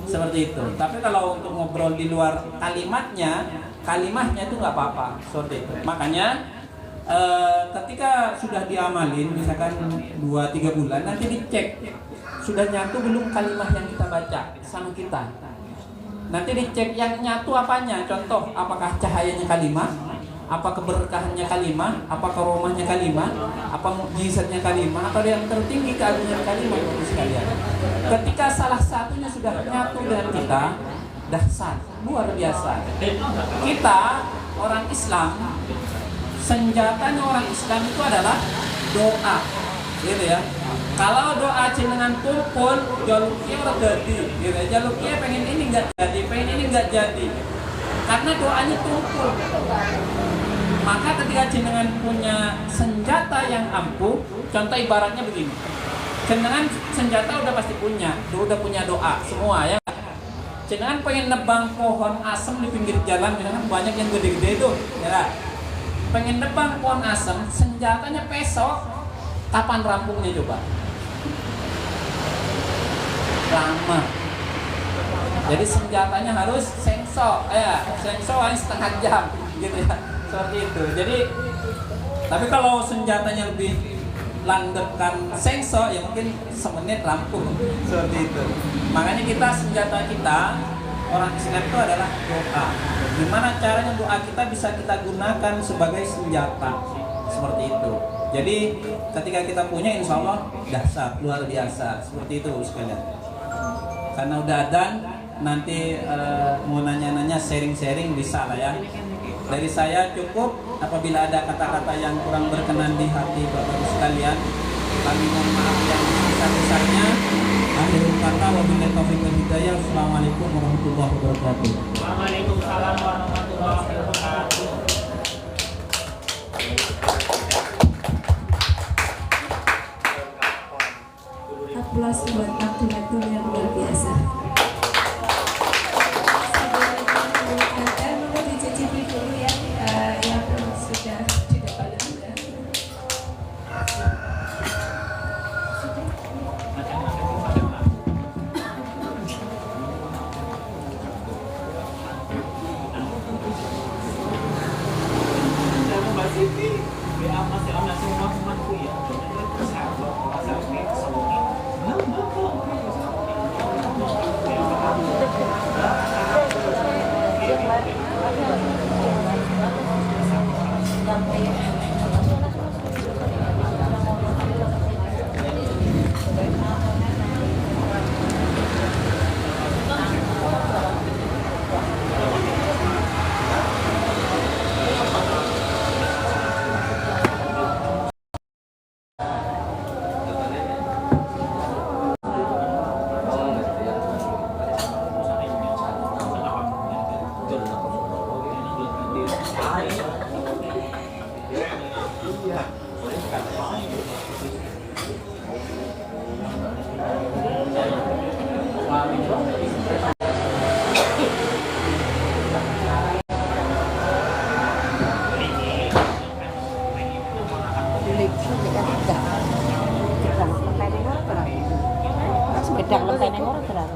Seperti itu. Tapi kalau untuk ngobrol di luar kalimatnya itu nggak apa-apa. Seperti itu. Makanya ketika sudah diamalin, misalkan 2-3 bulan, nanti dicek sudah nyatu belum kalimat yang kita baca sama kita. Nanti dicek yang nyatu apanya. Contoh, apakah cahayanya kalimat, apa keberkahannya kalimat, apa karomahnya kalimat, apa mukjizatnya kalimat, atau yang tertinggi keagungan kalimat itu sekalian. Ketika salah satunya sudah nyatu dengan kita, dahsyat, luar biasa. Kita orang Islam, senjatanya orang Islam itu adalah doa, gitu ya. Kalau doa jenengan tumpul, jaluknya udah jadi, gitu ya. Jaluknya pengen ini nggak jadi, pengen ini nggak jadi, karena doanya tumpul. Maka ketika jenengan punya senjata yang ampuh, contoh ibaratnya begini, jenengan senjata udah pasti punya, udah punya doa semua ya. Jenengan pengen nebang pohon asem di pinggir jalan, jenengan banyak yang gede-gede itu, ya. Pengen nebang pohon asem, senjatanya pesok, kapan rampungnya coba? Lama. Jadi senjatanya harus sengso, sengso harus setengah jam, gitu ya. Seperti itu. Jadi, tapi kalau senjatanya lebih landepkan sengso, ya mungkin semenit rampung. Seperti itu. Makanya senjata kita orang Islam itu adalah doa. Gimana caranya doa kita bisa kita gunakan sebagai senjata, seperti itu. Jadi ketika kita punya, insya Allah dahsyat, luar biasa. Seperti itu sekalian. Karena udah adzan, nanti mau nanya-nanya, sharing-sharing bisa lah ya. Dari saya cukup. Apabila ada kata-kata yang kurang berkenan di hati Bapak-Ibu sekalian, kami mohon maaf yang sebesar-besarnya. Akhirul kata, wabillahi taufiq wal hidayah. Assalamualaikum warahmatullahi wabarakatuh. Waalaikumsalam warahmatullahi wabarakatuh. 14 buat aktivator yang luar biasa. Sebelum dulu dicicipi dulu ya, yang sudah di depan Anda.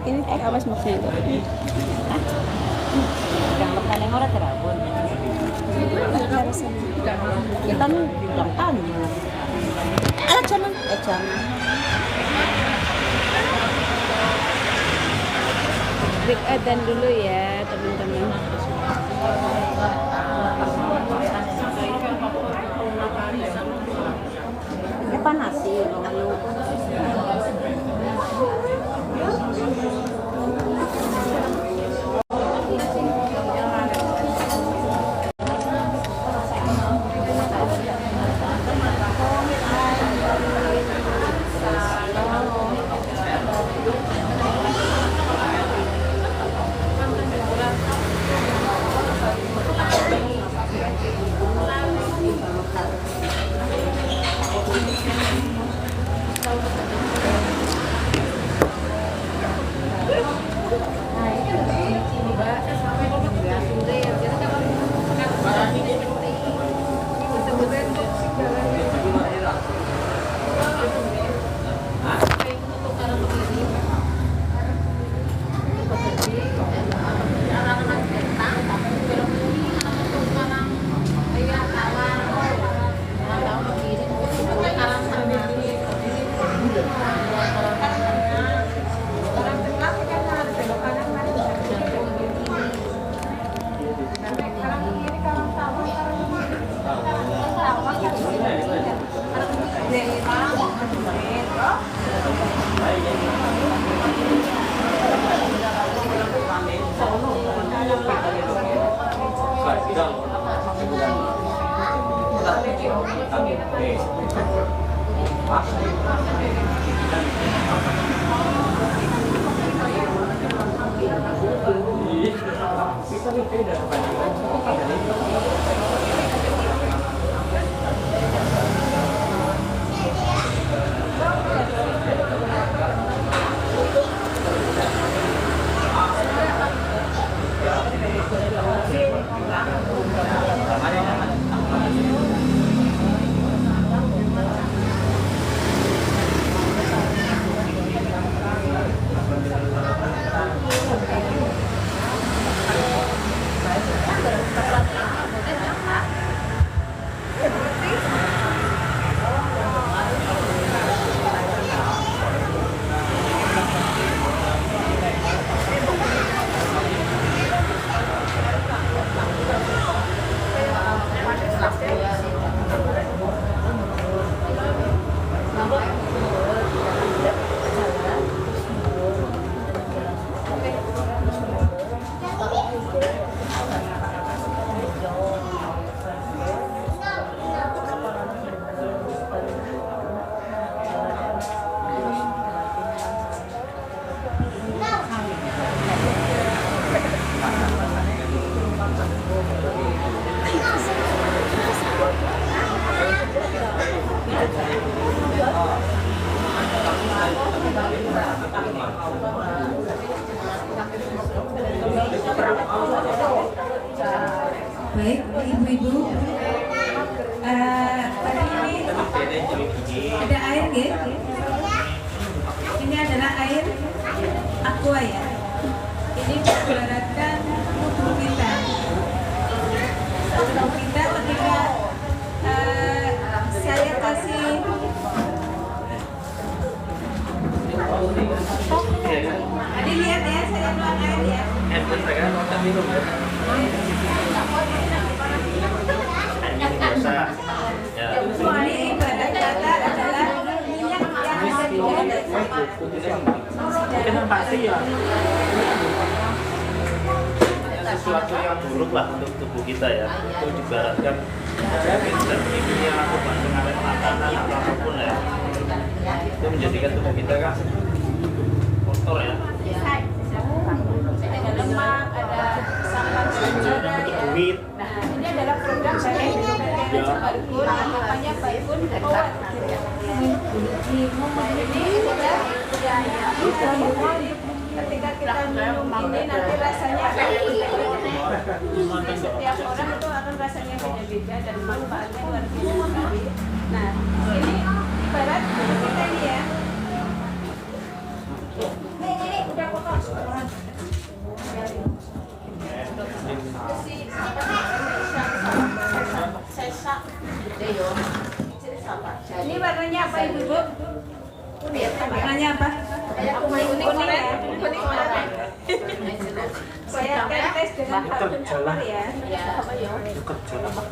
Ini apa maksudnya itu? Yang lekannya orang terabun. Kita nih lekan. Jangan. Break adzan dulu ya teman-teman. Ini panas sih, kalau Baik, ibu-ibu, tadi ini ada air ya? Ini adalah air aqua ya. Ini diibaratkan tubuh kita. Tubuh kita ketika saya kasih Tadi lihat ya, saya buang air ya. Ini ibarat kata adalah minyak yang ada di dalam sesuatu yang buruk lah untuk tubuh kita ya. Itu dibaratkan kimia atau dengan makanan atau apapun ya. Itu menjadikan tubuh kita kan kotor ya. Ada lemak, ada sampah sejarah ya. Duit. Nah, ini adalah program saya Baikun, namanya Baikun Kuat. Ini ketika kita minum ini nanti rasanya setiap orang itu akan rasanya beda-beda dan manfaatnya luar biasa sekali. Nah, ini ibarat kita ini ya. Ini udah kotor. Ini warnanya apa ibu? Warnanya apa? Kuning ya. Kuning warna. Saya akan tes dengan kalkun coklat ya. Coba.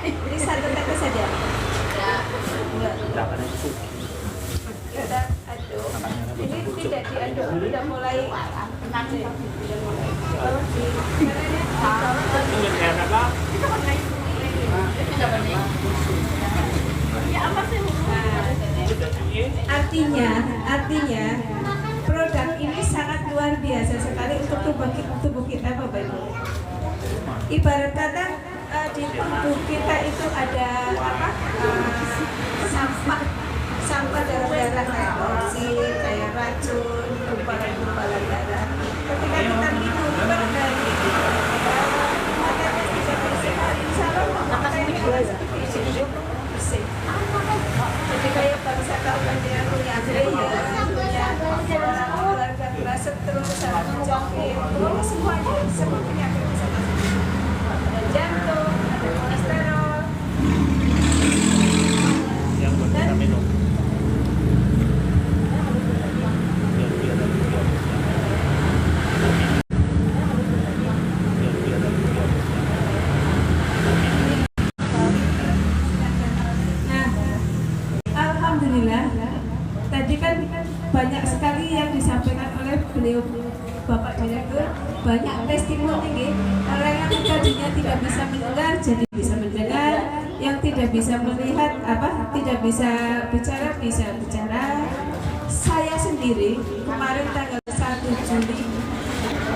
Ini satu tetes saja. Kita aduk. Ini tidak diaduk, sudah mulai. Kalau di artinya produk ini sangat luar biasa sekali untuk tubuh kita Bapak Ibu. Ibarat kata di tubuh kita itu ada sampah darah-darah kayak toksin, kayak racun, gumpalan-gumpalan darah. Ketika kita minum dari jadi kayak bangsa kawan yang punya keluarga merasa terus menjangkit semuanya semua penyakit bisa masuk, ada jantung, ada kolesterol Yang buat kita minum. Nah alhamdulillah tadi kan banyak sekali yang disampaikan oleh beliau Bapak Direktur, banyak testimoni orang yang tadinya tidak bisa mendengar jadi bisa mendengar, yang tidak bisa melihat tidak bisa bicara. Saya sendiri kemarin tanggal 1 Juli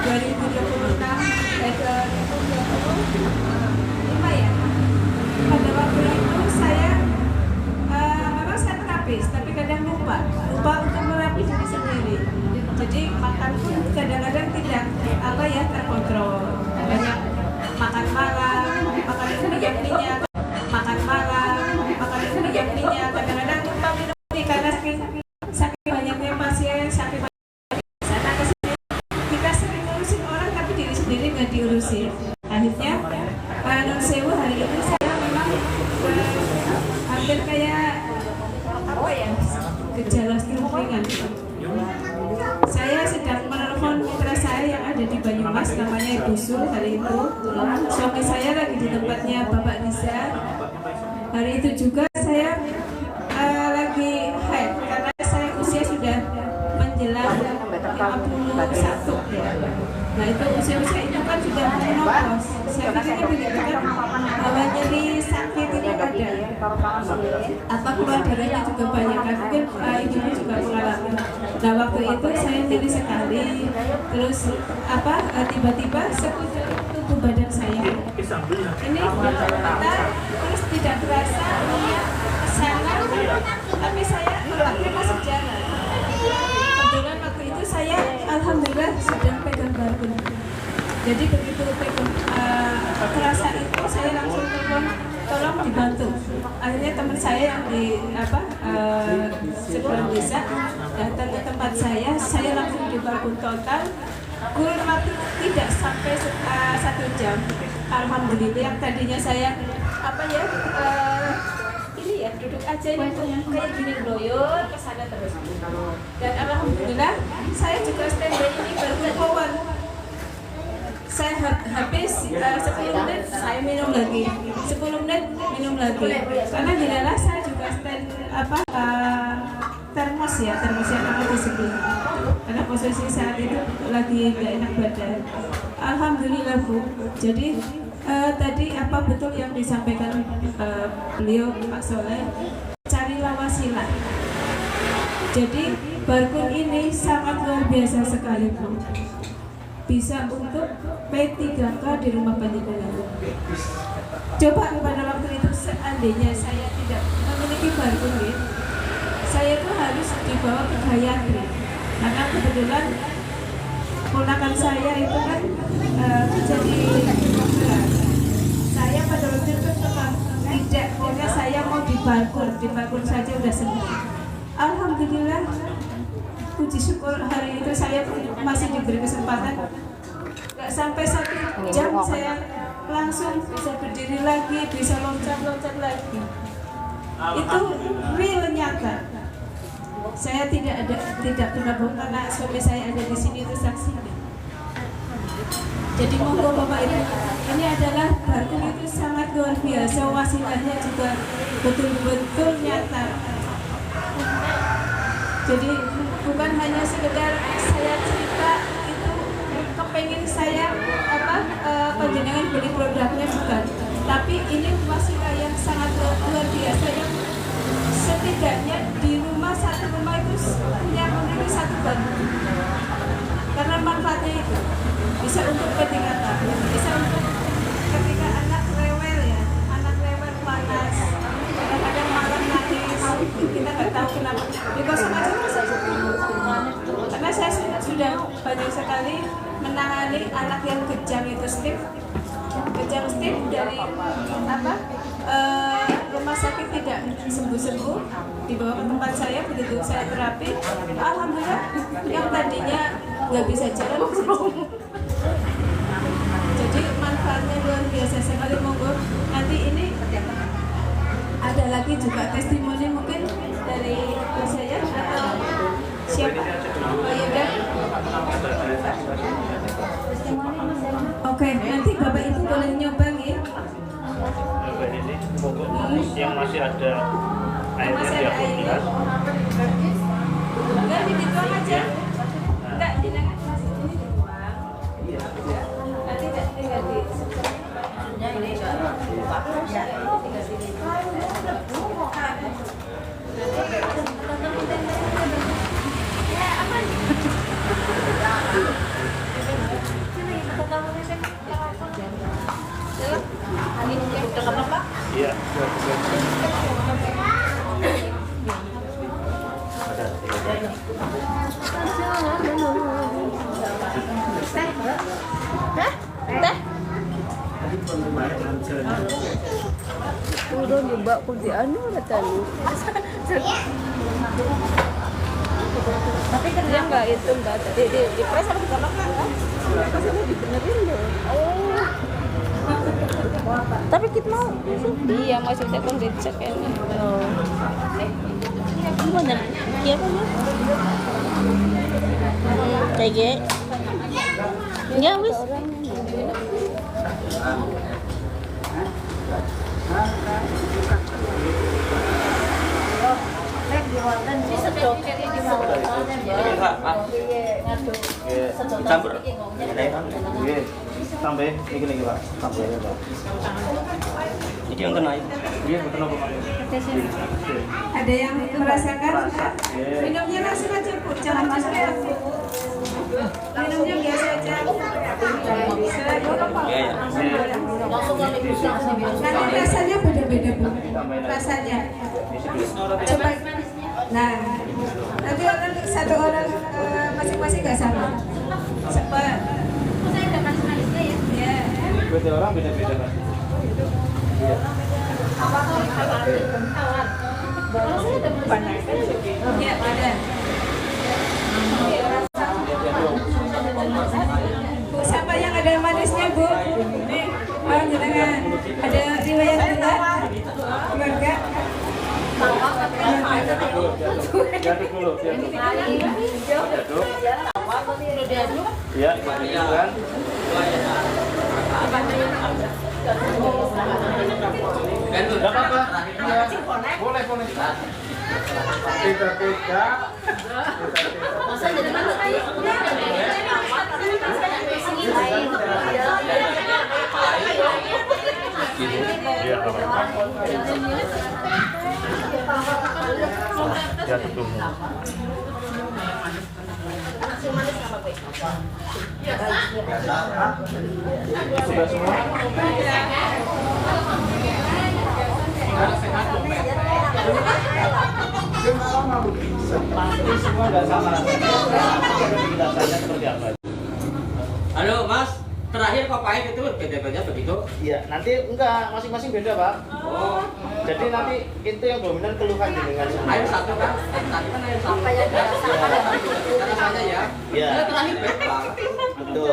2026 ya. Pada waktu itu saya memang saya terapis, tapi kadang lupa untuk merapi diri sendiri. Jadi makan pun kadang-kadang tidak terkontrol. Banyak makan malam, makan minyak, kadang-kadang lupa minum karena saking banyaknya pasien, saking sana ke sini. Kita sering ngurusin orang tapi diri sendiri nggak diurusin. Akhirnya non sewu hari ini saya memang hampir kayak gejala stroke ringan. Saya sedang menelpon mitra saya yang ada di Banyumas, namanya Ibu Sul hari itu. Suami saya lagi di tempatnya Bapak Riza. Hari itu juga saya lagi head karena saya usia sudah menjelang 51 ya. Nah itu usia-usia itu kan sudah menopause. Saya pikirnya begitu kan bahwa nyeri sakit ini ada. Apa keluar darahnya juga banyak kan mungkin ibu juga mengalami. Nah waktu itu saya nyeri sekali. Terus tiba-tiba sekujur tubuh badan saya ini kita terus tidak terasa kesana, tapi saya otaknya masih jalan. Kebetulan waktu itu saya alhamdulillah sedang pegang barcode. Jadi begitu pegang terasa itu saya langsung telepon tolong dibantu. Akhirnya teman saya yang di seberang desa datang ke tempat saya langsung di barcode total. Kurun waktu tidak sampai 1 jam. Alhamdulillah yang tadinya saya ini ya duduk aja ini kayak gini loyot ke sana terus. Dan alhamdulillah saya juga standby ini baru power. Saya habis 10 menit saya minum lagi. 10 menit minum lagi. Karena di dalam saya juga stand termos yang ada di sebelah. Karena posisi saat itu lagi gak enak badan. Alhamdulillah Bu. Jadi tadi apa betul yang disampaikan beliau Pak Soleh, carilah wasilah. Jadi barcode ini sangat luar biasa sekali Bu. Bisa untuk P3K di rumah panjenengan. Coba pada waktu itu seandainya saya tidak memiliki barcode, saya tuh harus dibawa ke Gayatri. Karena kebetulan ponakan saya itu kan kerja di dokteran. Saya pada waktu itu tidak, pokoknya saya mau di barcode saja udah sembuh. Alhamdulillah, puji syukur hari itu saya masih diberi kesempatan. Gak sampai 1 jam saya langsung bisa berdiri lagi, bisa loncat lagi. Itu real nyata. Saya tidak pernah bohong karena suami saya ada di sini itu saksinya. Jadi monggo Bapak Ibu, ini adalah barcode itu sangat luar biasa, wasilahnya juga betul-betul nyata. Jadi bukan hanya sekedar saya cerita itu kepengen saya panjenengan beli produknya bukan, tapi ini wasilah yang sangat luar biasa yang setidaknya di satu rumah itu punya memiliki 1 barcode. Karena manfaatnya itu bisa untuk P3K, bisa untuk ketika anak rewel panas, kadang-kadang malam nangis, kita nggak tahu kenapa. Dikosong aja karena saya sudah banyak sekali menangani anak yang kejang itu stiff dari rumah sakit tidak sembuh-sembuh, dibawa ke tempat saya. Begitu saya terapi, alhamdulillah yang tadinya nggak bisa jalan bisa jalan. Jadi manfaatnya luar biasa sekali. Monggo nanti ini ada lagi juga testimoni mungkin dari saya atau siapa? Pak Yuda. Oke, nanti Bapak Ibu boleh nyoba nih. ini pokok yang masih ada airnya di gelas. Enggak begitu aja. Enggak jenengan masih ini dibuang. Iya. Nanti tinggal di Iya. Turun juga aku di anu katanya. Tapi kan dia enggak itu enggak tadi di press apa sama kan? Maksudnya dibenerin loh. Oh. Tapi kita mau. Iya, maksudnya kan dicek ini. Oh. Gimana? Iya kan ya? Kayak ya wis. Campur. Tambah niki Pak. Tambah ya, Pak. Iki yang kena. Iya, betul apa, Pak? ada yang merasakan? Minumnya langsung aja Bu, jangan masuk Bu. Minumnya biasa aja. Nanti rasanya beda-beda Bu. Rasanya. Coba. Nah, nanti satu orang masing-masing nggak sama. Cepat. Ya. Beda orang beda-beda Pak. Iya. Ya, ada. Bu, siapa yang ada manisnya, Bu? Nih, orang jenengan. Ada riwayat gula? Keluarga? Diaduk dulu. Diaduk. Iya, kan. Enggak apa-apa. Boleh. Tiga. Masa jadi mana? Iya, diaduk dulu. Sudah semua? Pasti semua nggak sama. Penjelasannya seperti apa? Halo Mas, terakhir kok pahit itu beda-beda begitu? Iya, nanti enggak, masing-masing beda Pak. Oh, Jadi nanti itu yang dominan keluhan dengan air satu kan? Air satu kan air satu. Rasanya ya? Iya. Itu terakhir beda. Betul.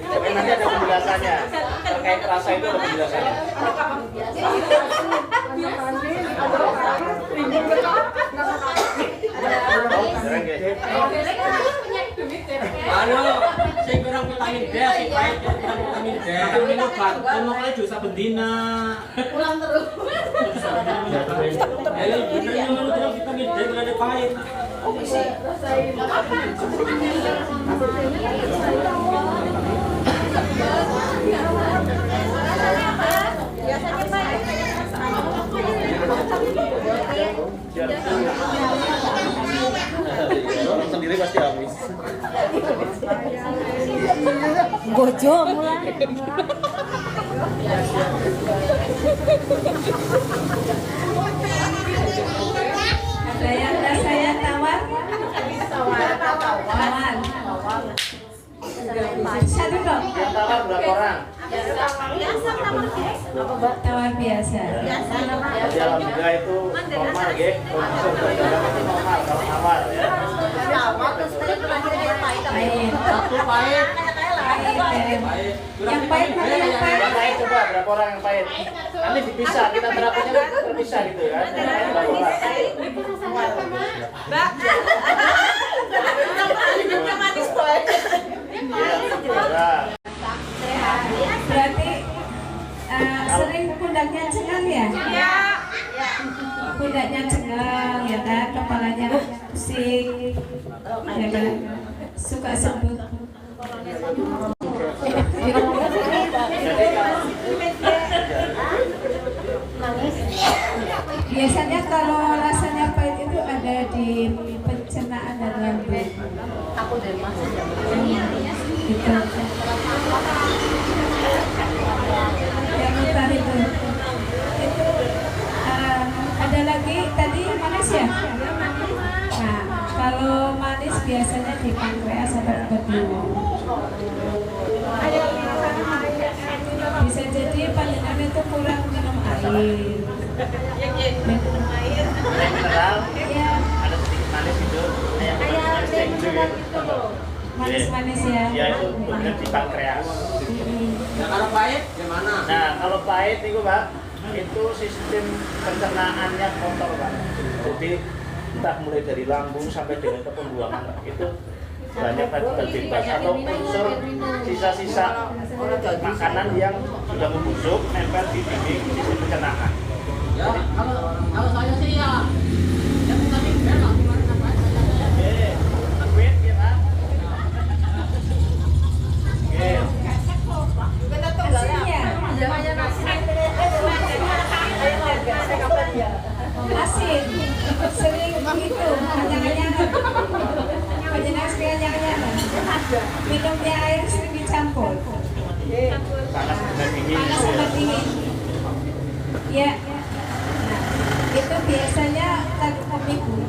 Tapi nanti ada penjelasannya. Terkait rasa itu ada penjelasannya. Halo, saya kurang vitamin D, si pahit kurang vitamin D. Minum obat, semua kali dosa bendina. Pulang terus. Ayo, bener minum vitamin D kalau ada pahit. Orang sendiri pasti habis. Bojo mulai. Ada yang rasanya tawar? Tawar. Satu dong. Yang tawar berapa orang? Tawar biasa. Jadi alhamdulillah itu normal ya. Produser bandara itu normal kalau tawar ya. Pahit. Satu pahit. Pahit. Yang pahit mana yang Yang pahit? pahit coba berapa orang yang pahit? Nanti dipisah, kita terapinya kan terpisah gitu ya. Berapa orang? Iya, Berarti sering pun pundaknya cengang ya? Iya. Pundaknya cengang ya kan, kepalanya pusing, ya kan, suka sembuh. Biasanya kalau rasanya pahit itu ada di pencernaan dan lambung. Aku dari masa Gitu. Yang utara itu ada lagi tadi manis ya? Nah, kalau manis biasanya di pankreas atau bedu. Bisa jadi panjenengan itu kurang minum air. Mineral, Ya, ada sedikit manis gitu. manis-manis ya. Ya itu benar di pankreas. Nah, kalau pahit gimana? Nah, kalau pahit itu Pak, itu sistem pencernaannya kotor Pak. Jadi entah mulai dari lambung sampai dengan ke pembuangan Pak. Itu banyak partikel bebas atau unsur sisa-sisa makanan yang sudah membusuk nempel di dinding sistem pencernaan. Ya, kalau saya sih ya vitamin B lah, gimana namanya? Wait ya Pak. Oke. Asinnya, asin, sering itu, anyang-anyangan. Panjenengan sering anyang-anyangan. Minumnya air sering dicampur. Panas dengan dingin. Panas sama dingin. Ya. Nah, itu biasanya ibu.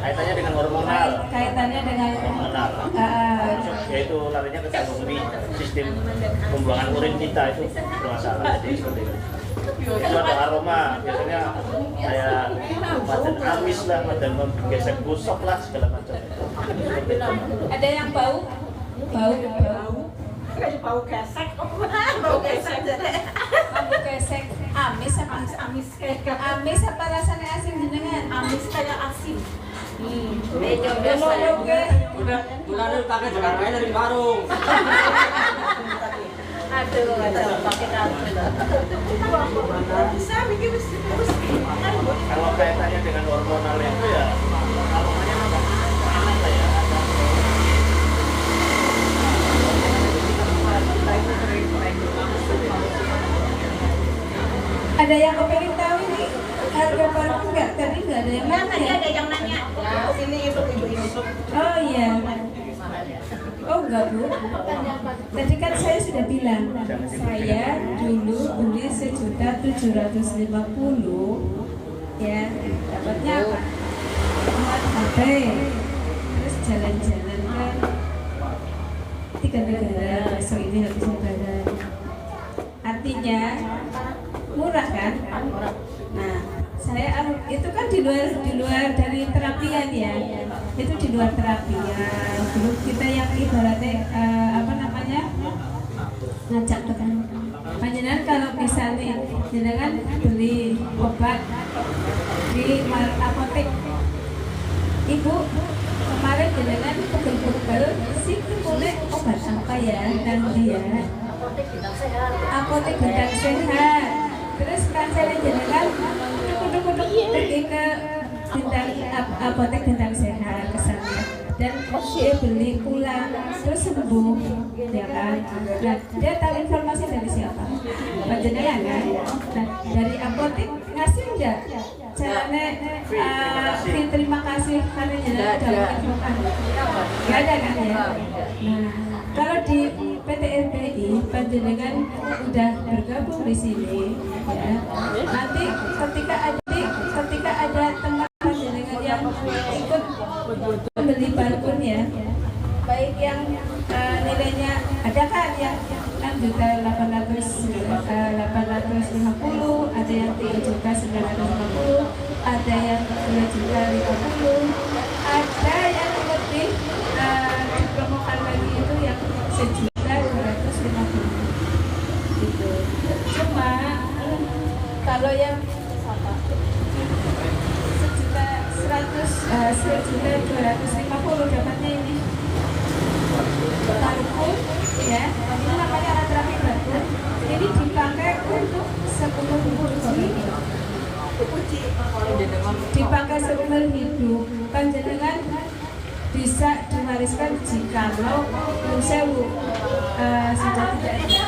Kaitannya dengan hormonal. Kaitannya dengan Hormonal. Yaitu larinya ke konsumsi sistem pembuangan urin kita itu bermasalah. Jadi seperti itu. Itu ada aroma, biasanya kayak badan amis lah, badan gesek gosok lah segala macam. Seperti itu. Ada yang bau? Bau. Bau gesek, bau gesek. Bau gesek. Amis apa? Amis apa rasanya asin jenengan? Amis kayak asin. Udah pakai Jakarta dari warung. Aduh, pakai Bisa bikin terus. Kalau kaitannya dengan hormonal itu ya, aromanya agak aneh lah ya. Ada yang kepengen tahu ini harga parfum nggak? Tadi nggak ada yang Tadi nanya. ada yang nanya. Sini ibu-ibu ini. Oh iya. Oh enggak Bu. Tadi kan saya sudah bilang, saya dulu beli 1.750.000 ya. Dapatnya apa? Muat HP. Terus jalan-jalan kan 3 negara. Besok ini habis lebaran. Artinya murah kan? Nah, saya itu kan di luar dari terapian ya. Itu di luar terapian. Dulu kita yang ibaratnya ngajak tekan. Panjenengan kalau misalnya jenengan beli obat di apotek, Ibu kemarin jenengan pegel-pegel sih boleh obat apa ya? Dan dia apotek Bintang Sehat. Terus kan saya jenengan pergi ke apotek Bintang Sehat ke sana dan dia beli pulang terus sembuh ya kan. Nah, dia tahu informasi dari siapa? Panjenengan kan. Nah, dari apotek ngasih enggak caranya terima kasih karena jenengan sudah menginfokan? Enggak ada kan ya. Nah, kalau di PT RBI panjenengan udah bergabung di sini ya. Nanti ketika ada teman panjenengan yang ikut membeli balkon ya, baik yang nilainya ada kan yang 6.850.000, ada yang 3.950.000, ada yang 2.050.000, ada yang lebih dipromokan lagi itu yang 1.250.000 gitu. Cuma kalau yang 1.250.000 dapatnya ini balkon ya, ini namanya alat terapi balkon. Ini dipakai untuk dipakai seumur hidup. Panjenengan bisa diwariskan jikalau sewu sudah tidak ada.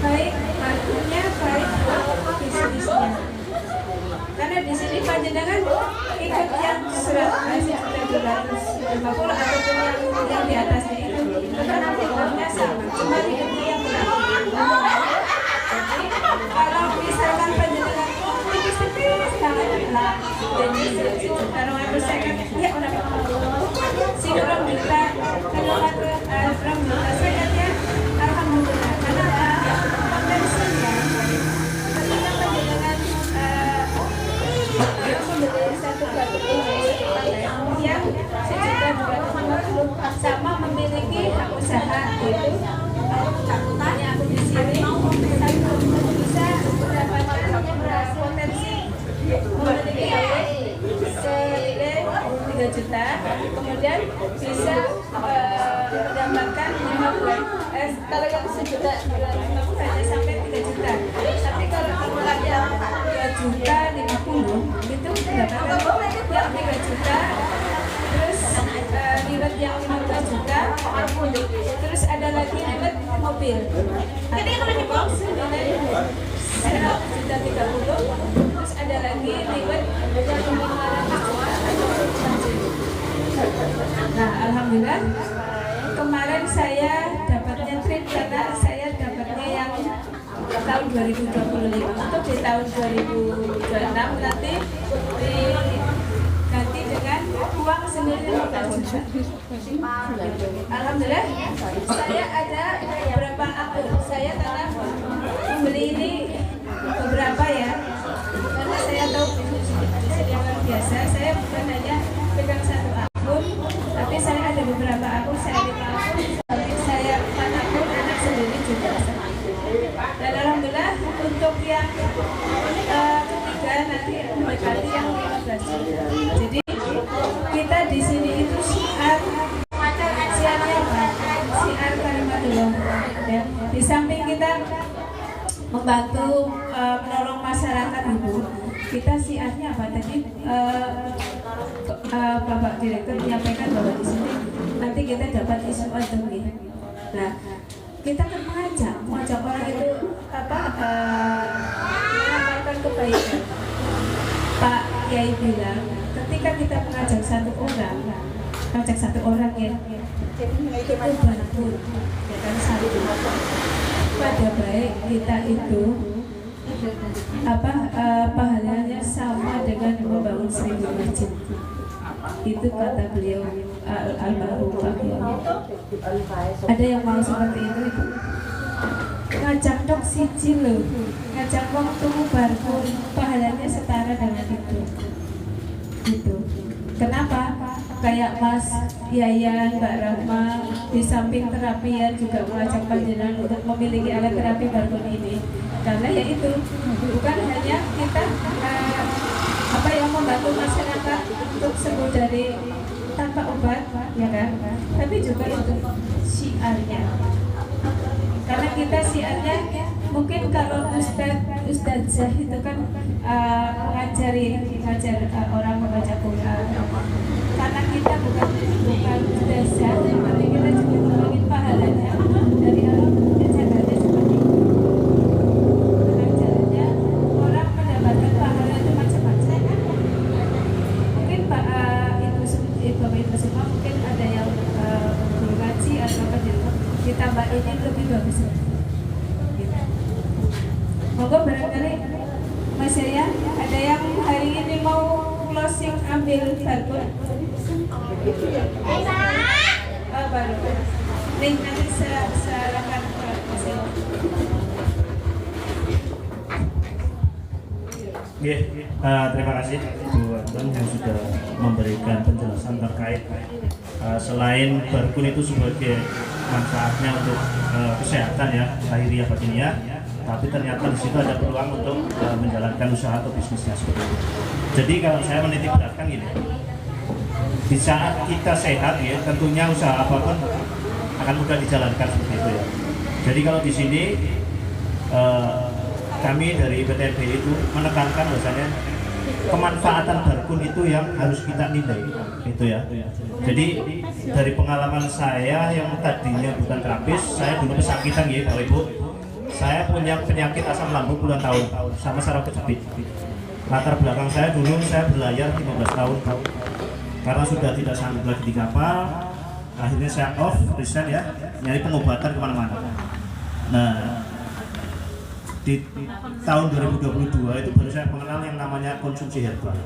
Baik artinya baik bisnisnya. Karena di sini panjenengan ikut yang 100.250 ataupun yang di atasnya itu karena hukumnya sama, cuma hidupnya yang benar. Jadi kalau misalkan panjenengan tipis-tipis tangan lah, jadi kalau aku sekat ya orang si orang kita kalau aku orang kita sekatnya alhamdulillah karena potensinya ketika panjenengan membeli satu batu yang 1.250 sama memiliki hak usaha itu yang aku di sini saya bisa mendapatkan potensi memiliki senilai 3 juta, kemudian bisa mendapatkan 5 bulan. Kalau yang 1 juta hanya sampai 3 juta. Tapi kalau kemudian 2 juta 50 itu mendapatkan yang 3 juta, terus ribet yang 15 juta, terus ada lagi ribet mobil. Jadi kalau di box senilai 100 juta 30, terus ada lagi ribet yang 500 juta. Nah, alhamdulillah kemarin saya dapatnya trip karena saya dapatnya yang tahun 2025 untuk di tahun 2026 nanti diganti dengan uang senilai 15 juta. Alhamdulillah saya ada beberapa akun saya karena membeli ini beberapa ya karena saya tahu bisnis yang luar biasa. Saya bukan hanya pegang satu akun, tapi saya ada beberapa akun, saya 5 akun, tapi saya 4 akun anak sendiri juga. Dan alhamdulillah untuk yang ketiga nanti mendekati yang 15 juta. Jadi kita di sini itu siarnya apa? Siar kalimatullah. Ya. Di samping kita membantu menolong masyarakat itu, kita siarnya apa tadi? Bapak Direktur menyampaikan bahwa di sini nanti kita dapat isu ademi. Nah, kita kan mengajak orang itu mengamalkan kebaikan. Pak Kiai bilang, ketika kita mengajak satu orang ya, itu bantu, ya kan satu. Pada baik kita itu pahalanya sama dengan membangun 1000 masjid. Itu kata beliau almarhum Pak Kiai. Ada yang mau seperti itu? Ngajak dok siji loh, ngajak wong tuku barku, pahalanya setara dengan itu. Gitu. Kenapa? Kayak Mas Yayan, Mbak Rahma, di samping terapi juga mengajak panjenengan untuk memiliki alat terapi barku ini. Karena ya itu bukan hanya kita yang membantu masyarakat untuk sembuh dari tanpa obat, ya kan? Tapi juga itu syiarnya. Karena kita syiarnya mungkin kalau ustadzah itu kan mengajar orang membaca Quran. Karena kita bukan ustadzah, tapi kita juga mengingin pahalanya dari Allah mengajarnya seperti itu. Mengajarnya orang mendapatkan pahala itu macam-macam. Mungkin Bapak Ibu semua mungkin ada yang ngaji atau apa ditambah ini lebih bagus. Gitu. Monggo barangkali Mas Yaya, ada yang hari ini mau closing ambil barcode? Baru. Link nanti silakan Mas Yaya. Terima kasih Bu Anton yang sudah memberikan penjelasan terkait selain barkun itu sebagai manfaatnya untuk kesehatan ya, lahiriah batiniah, tapi ternyata di situ ada peluang untuk menjalankan usaha atau bisnisnya seperti itu. Jadi kalau saya menitik beratkan gini, di saat kita sehat ya, tentunya usaha apapun akan mudah dijalankan seperti itu ya. Jadi kalau di sini kami dari PTB itu menekankan bahwasanya kemanfaatan barkun itu yang harus kita nilai, itu ya. Jadi dari pengalaman saya yang tadinya bukan terapis, saya dulu kesakitan ya Bapak Ibu. Saya punya penyakit asam lambung puluhan tahun sama saraf kejepit. Latar belakang saya dulu saya berlayar 15 tahun karena sudah tidak sanggup lagi di kapal. Akhirnya saya off, resign ya, nyari pengobatan kemana-mana. Nah, di tahun 2022 itu baru saya mengenal yang namanya konsumsi herbal.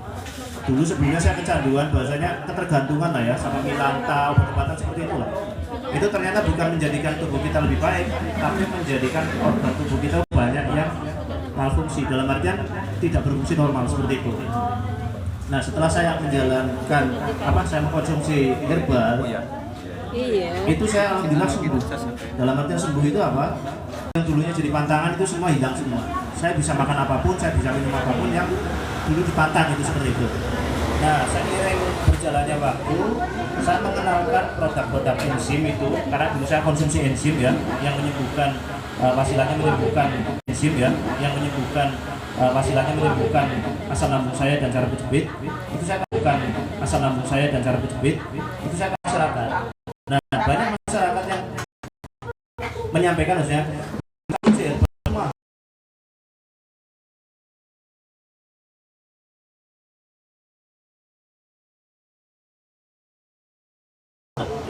Dulu sebelumnya saya kecanduan, bahasanya ketergantungan lah ya sama milanta, obat-obatan seperti itu lah. Itu ternyata bukan menjadikan tubuh kita lebih baik, tapi menjadikan organ tubuh kita banyak yang malfungsi, dalam artian tidak berfungsi normal seperti itu. Nah, setelah saya menjalankan saya mengkonsumsi herbal, itu saya alhamdulillah sembuh. Dalam artian sembuh itu apa? Yang dulunya jadi pantangan itu semua hilang semua. Saya bisa makan apapun, saya bisa minum apapun yang dulu dipantang itu seperti itu. Nah, seiring berjalannya waktu, saya mengenalkan produk-produk enzim itu karena dulu saya konsumsi enzim ya, yang menyembuhkan wasilahnya menyembuhkan enzim ya, yang menyembuhkan wasilahnya menyembuhkan asam lambung saya dan cara kejepit. Itu saya lakukan asam lambung saya dan cara kejepit. Itu saya ke masyarakat. Nah, banyak masyarakat yang menyampaikan harusnya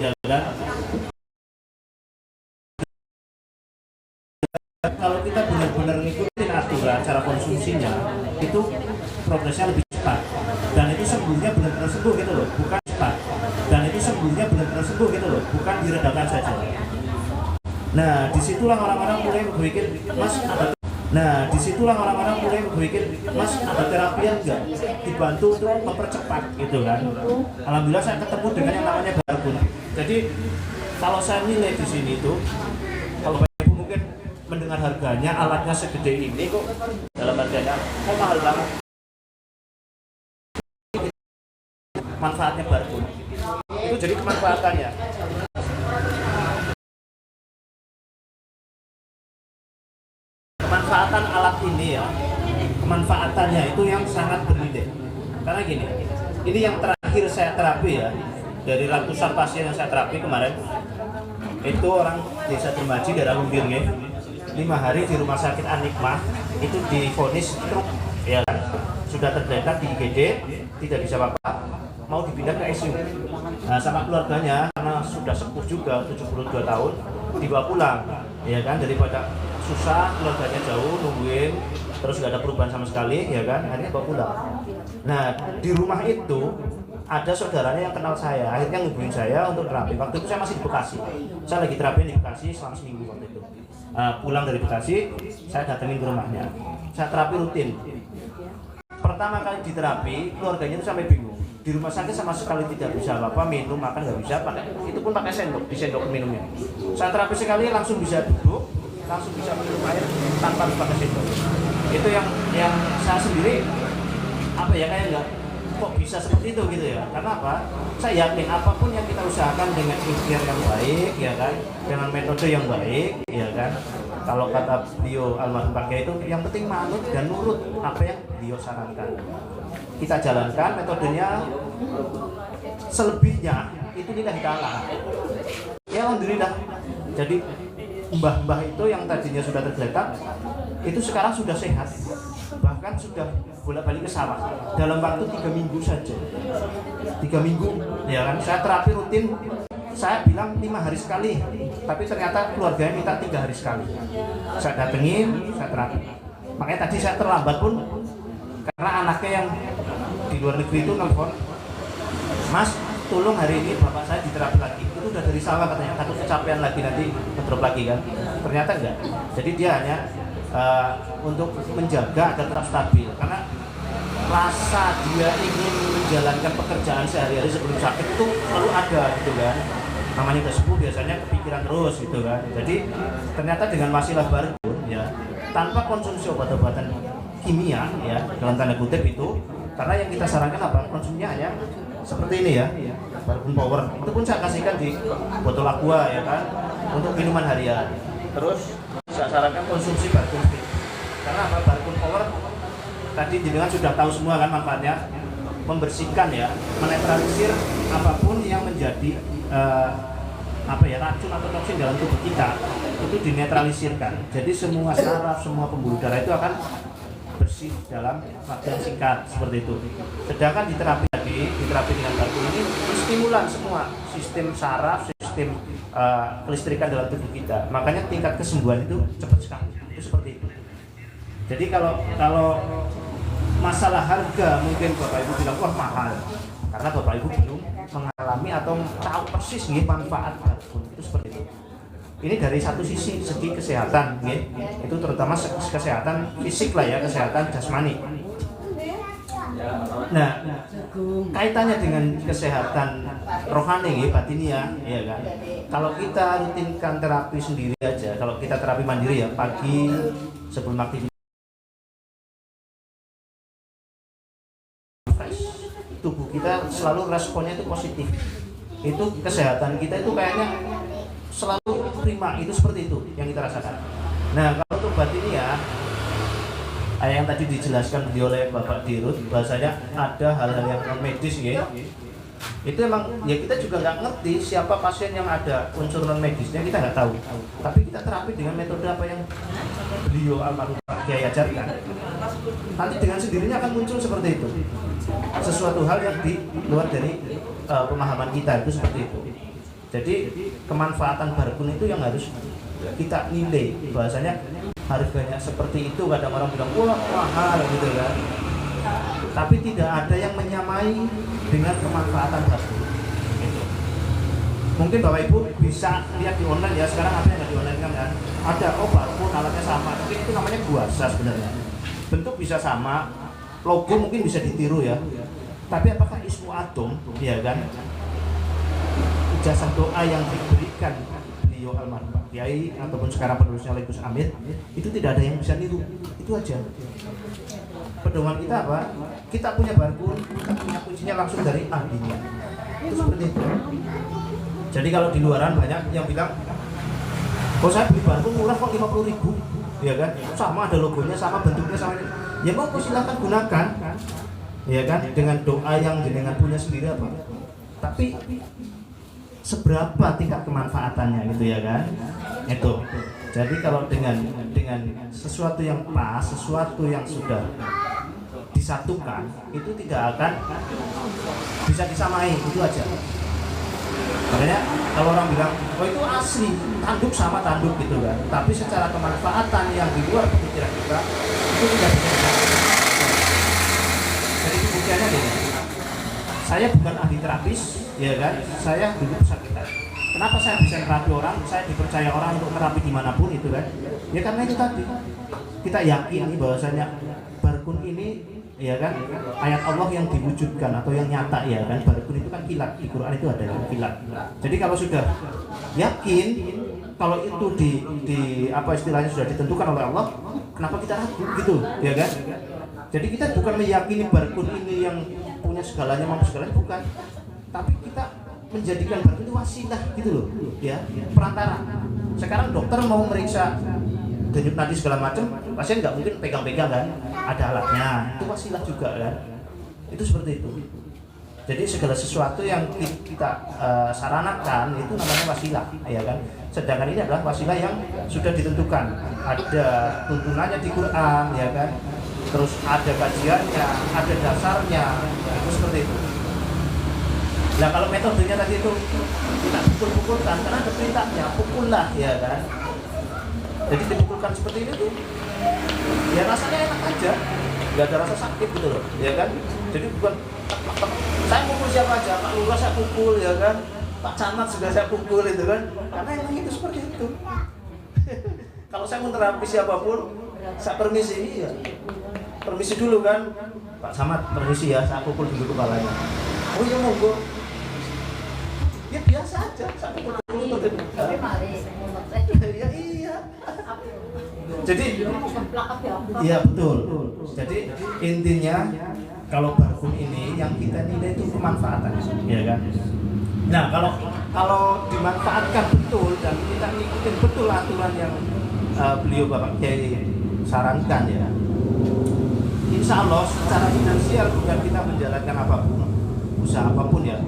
ya kan? Kalau kita benar-benar ngikutin aturan cara konsumsinya, itu progresnya lebih cepat dan itu sembuhnya benar-benar sembuh gitu loh, bukan cepat. Dan itu sembuhnya benar-benar sembuh gitu loh, bukan diredakan saja. Nah, disitulah orang-orang mulai berpikir, Mas ada. Nah, disitulah orang-orang mulai berpikir, Mas ada terapi enggak? Dibantu untuk mempercepat gitu kan. Alhamdulillah saya ketemu dengan yang namanya barkun. Jadi kalau saya nilai di sini itu, kalau Bapak Ibu mungkin mendengar harganya, alatnya segede ini kok, dalam harganya kok mahal banget. Manfaatnya barkun. Itu jadi kemanfaatannya. Kemanfaatan alat ini ya, kemanfaatannya itu yang sangat bernilai. Karena gini, ini yang terakhir saya terapi ya, dari ratusan pasien yang saya terapi kemarin, itu orang desa Dermaji daerah Lumbirnge, 5 hari di rumah sakit Anikmah, itu divonis stroke, ya kan? Sudah terdetek di IGD, tidak bisa apa-apa, mau dipindah ke ICU. Nah, sama keluarganya karena sudah sepuh juga 72 tahun dibawa pulang, ya kan, daripada susah keluarganya jauh nungguin terus nggak ada perubahan sama sekali, ya kan, akhirnya bawa pulang. Nah, di rumah itu ada saudaranya yang kenal saya, akhirnya ngubungin saya untuk terapi. Waktu itu saya masih di Bekasi, saya lagi terapi di Bekasi selama seminggu waktu itu. Pulang dari Bekasi, saya datengin ke rumahnya, saya terapi rutin. Pertama kali di terapi, keluarganya itu sampai bingung. Di rumah sakit sama sekali tidak bisa apa-apa, minum, makan nggak bisa, itu pun pakai sendok, disendok minumnya. Saya terapi sekali langsung bisa duduk, langsung bisa minum air tanpa harus pakai sendok. Itu yang saya sendiri kayak nggak kok bisa seperti itu gitu ya. Karena apa? Saya yakin apapun yang kita usahakan dengan ikhtiar yang baik, ya kan, dengan metode yang baik, ya kan. Kalau kata beliau almarhum Pak Kiai itu yang penting manut dan nurut apa yang beliau sarankan. Kita jalankan metodenya, selebihnya itu tidak dikalah. Ya alhamdulillah. Jadi mbah-mbah itu yang tadinya sudah tergeletak itu sekarang sudah sehat, bahkan sudah bolak-balik ke sawah dalam waktu 3 minggu saja. 3 minggu, ya kan. Saya terapi rutin, saya bilang 5 hari sekali, tapi ternyata keluarganya minta 3 hari sekali. Saya datengin, saya terapi. Makanya tadi saya terlambat pun karena anaknya yang di luar negeri itu nelfon, Mas, tolong hari ini bapak saya diterapi lagi. Itu udah dari sawah katanya, takut kecapean lagi nanti ngedrop lagi kan. Ternyata enggak. Jadi dia hanya untuk menjaga agar tetap stabil, karena rasa dia ingin menjalankan pekerjaan sehari-hari sebelum sakit itu selalu ada gitu kan. Namanya udah sepuh biasanya kepikiran terus gitu kan. Jadi ternyata dengan wasilah barkun ya, tanpa konsumsi obat-obatan kimia ya dalam tanda kutip itu, karena yang kita sarankan apa, konsumsinya hanya seperti ini ya, barkun power. Itu pun saya kasihkan di botol aqua ya kan, untuk minuman harian. Terus saya sarankan konsumsi barkun fit. Karena apa? Barkun power tadi jenengan sudah tahu semua kan manfaatnya, membersihkan ya, menetralisir apapun yang menjadi racun atau toksin dalam tubuh kita itu dinetralisirkan. Jadi semua saraf, semua pembuluh darah itu akan bersih dalam waktu yang singkat seperti itu. Sedangkan di terapi dengan barkun ini stimulan semua sistem saraf, sistem kelistrikan dalam tubuh kita. Makanya tingkat kesembuhan itu cepat sekali. Itu seperti itu. Jadi kalau masalah harga mungkin Bapak Ibu bilang wah mahal, karena Bapak Ibu belum mengalami atau tahu persis nih manfaat barkun itu seperti itu. Ini dari satu sisi segi kesehatan, itu terutama kesehatan fisik lah ya, kesehatan jasmani. Nah, kaitannya dengan kesehatan rohani, batinia, ya kan. Kalau kita rutinkan terapi sendiri aja, kalau kita terapi mandiri ya, pagi sebelum aktivitas tubuh kita selalu responnya itu positif. Itu kesehatan kita itu kayaknya selalu prima, itu seperti itu yang kita rasakan. Nah, kalau untuk batinia yang tadi dijelaskan oleh Bapak Dirut, bahasanya ada hal-hal yang non medis ya. Itu emang ya kita juga nggak ngerti siapa pasien yang ada unsur non medisnya, kita nggak tahu. Tapi kita terapi dengan metode apa yang beliau almarhum Pak Kiai ajarkan. Nanti dengan sendirinya akan muncul seperti itu. Sesuatu hal yang di luar dari pemahaman kita itu seperti itu. Jadi kemanfaatan barkun itu yang harus kita nilai, bahasanya harganya seperti itu. Kadang orang bilang wah mahal gitu kan, tapi tidak ada yang menyamai dengan kemanfaatan barkun gitu. Mungkin Bapak Ibu bisa lihat di online ya, sekarang apa yang nggak di online kan ada barkun alatnya sama, tapi itu namanya guasa sebenarnya. Bentuk bisa sama, logo mungkin bisa ditiru ya, tapi apakah ismu atom ya kan, ijazah doa yang diberikan beliau almarhum Pak Kiai ataupun sekarang penerusnya Gus Amir itu tidak ada yang bisa niru. Itu aja pedoman kita apa? Kita punya barkun, kita punya kuncinya langsung dari ahlinya. Itu seperti itu. Jadi kalau di luaran banyak yang bilang, oh saya beli barkun murah kok 50.000, ya kan? Sama ada logonya, sama bentuknya, sama ini. Ya mau silakan gunakan, ya kan? Dengan doa yang jenengan punya sendiri apa? Tapi seberapa tingkat kemanfaatannya gitu ya kan? Itu. Jadi kalau dengan sesuatu yang pas, sesuatu yang sudah disatukan, itu tidak akan bisa disamai, itu aja. Makanya kalau orang bilang, oh itu asli, tanduk sama tanduk gitu kan. Tapi secara kemanfaatan yang di luar pemikiran kita, itu tidak bisa. Jadi pembuktiannya gini, saya bukan ahli terapis, ya kan? Saya dulu pesakitan. Kenapa saya bisa terapi orang? Saya dipercaya orang untuk terapi dimanapun itu kan? Ya karena itu tadi, kita yakin bahwasanya barkun ini, ya kan, ayat Allah yang diwujudkan atau yang nyata ya kan. Barkun itu kan kilat, di Quran itu ada yang kilat. Jadi kalau sudah yakin, kalau itu di apa istilahnya sudah ditentukan oleh Allah, kenapa kita ragu gitu, ya kan? Jadi kita bukan meyakini barkun ini yang punya segalanya, mampu segalanya, bukan. Tapi kita menjadikan barkun itu wasilah gitu loh, ya, perantara. Sekarang dokter mau meriksa denyut nadi segala macam, pasien nggak mungkin pegang-pegang kan, ada alatnya, itu wasilah juga kan, itu seperti itu. Jadi segala sesuatu yang kita saranakan itu namanya wasilah, ya kan. Sedangkan ini adalah wasilah yang sudah ditentukan, ada tuntunannya di Quran, ya kan. Terus ada kajiannya, ada dasarnya, itu seperti itu. Nah kalau metodenya tadi itu kita pukul-pukulkan, karena ada perintahnya, pukullah, ya kan. Jadi dipukulkan seperti ini tuh, ya rasanya enak aja, nggak ada rasa sakit gitu loh, ya kan. Jadi bukan saya pukul siapa aja, Pak Lurah saya pukul, ya kan, Pak Camat juga saya pukul itu kan, karena emang itu seperti itu. Kalau saya mau terapi siapapun, saya permisi, ya. Permisi dulu kan, Pak Camat permisi ya, saya pukul dulu kepalanya. Oh iya monggo. Ya biasa aja, saya pukul dulu. Ya iya. Jadi, iya betul. Jadi intinya kalau barkun ini yang kita nilai itu kemanfaatan, ya kan. Nah kalau dimanfaatkan betul dan kita ngikutin betul aturan yang beliau Bapak Kiai sarankan ya, insya Allah secara finansial bukan kita menjalankan apapun, usaha apapun ya,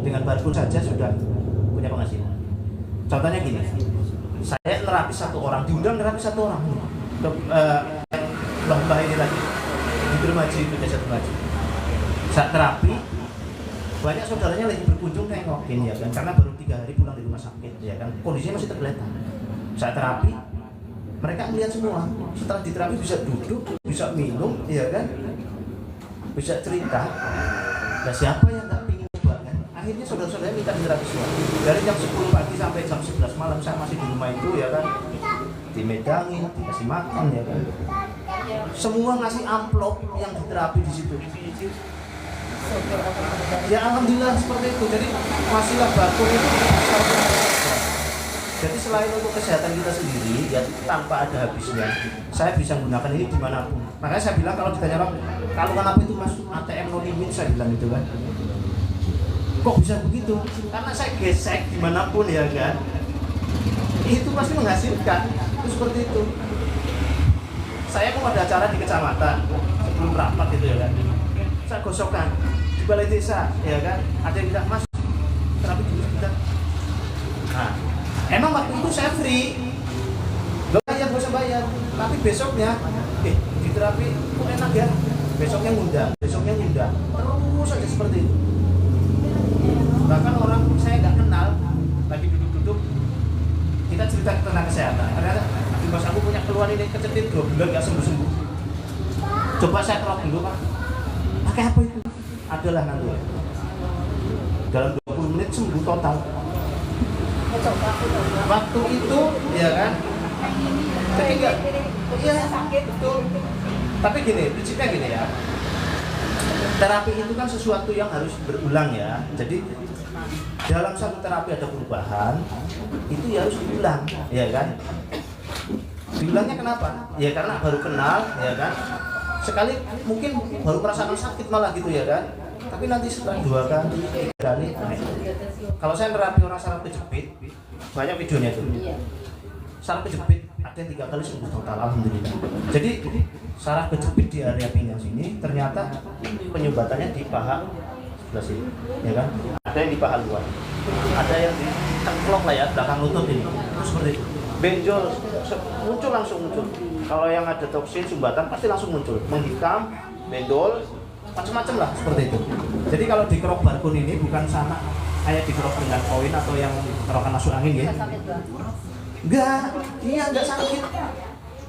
dengan barcode saja sudah punya penghasilan. Contohnya gini, saya nerapi 1 orang, diundang nerapi 1 orang, lomba ini lagi di Dermaji, itu Desa Dermaji. Saat terapi, banyak saudaranya lagi berkunjung nengokin ya kan, karena baru 3 hari pulang di rumah sakit ya kan, kondisinya masih tergeletak. Saat terapi, mereka melihat semua. Setelah diterapi bisa duduk, bisa minum, ya kan, bisa cerita. Nah siapa yang nggak pingin coba kan? Akhirnya saudara-saudara minta diterapi semua. Dari jam 10 pagi sampai jam 11 malam saya masih di rumah itu ya kan, dimedangin, dikasih makan ya kan. Semua ngasih amplop yang diterapi di situ. Ya alhamdulillah seperti itu. Jadi masihlah barcode itu. Jadi selain untuk kesehatan kita sendiri, ya tanpa ada habisnya, saya bisa menggunakan ini dimanapun. Makanya saya bilang kalau ditanya orang, kalau kenapa itu mas ATM no limit, saya bilang itu kan. Kok bisa begitu? Karena saya gesek dimanapun ya kan. Itu pasti menghasilkan. Itu seperti itu. Saya mau ada acara di kecamatan sebelum rapat itu ya kan. Saya gosokkan di balai desa ya kan. Ada yang bilang mas, terapi dulu sebentar. Nah, emang waktu itu saya free, gak usah bayar, tapi besoknya, di terapi kok enak ya, besoknya ngundang, terus aja seperti itu. Bahkan orang saya nggak kenal, lagi duduk-duduk, kita cerita tentang kesehatan, ternyata di mas aku punya keluhan ini kecetit 2 bulan nggak sembuh-sembuh. Coba saya kerok dulu pak, pakai apa itu? Adalah nanti, dalam 20 menit sembuh total. Waktu itu ya kan, jadi enggak, iya sakit betul. Tapi gini, prinsipnya gini ya, terapi itu kan sesuatu yang harus berulang ya. Jadi dalam satu terapi ada perubahan, itu ya harus diulang, ya kan? Diulangnya kenapa? Ya karena baru kenal, ya kan? Sekali mungkin baru merasakan sakit malah gitu ya kan? Tapi nanti setelah 2 kali, 3 kali, kalau saya terapi orang saraf kejepit, banyak videonya tuh. Saraf kejepit ada yang 3 kali sembuh total, alhamdulillah. Jadi saraf kejepit di area pinggang sini, ternyata penyumbatannya di paha sebelah sini, ya kan? Ada yang di paha luar, ada yang di cengklok lah ya, belakang lutut ini, terus seperti itu. Benjol, langsung muncul. Kalau yang ada toksin sumbatan pasti langsung muncul, menghitam, bendol, macam-macam lah seperti itu. Jadi kalau di kerok barcode ini bukan sama kayak di kerok dengan koin atau yang kerokan masuk angin ya. Enggak, iya enggak sakit.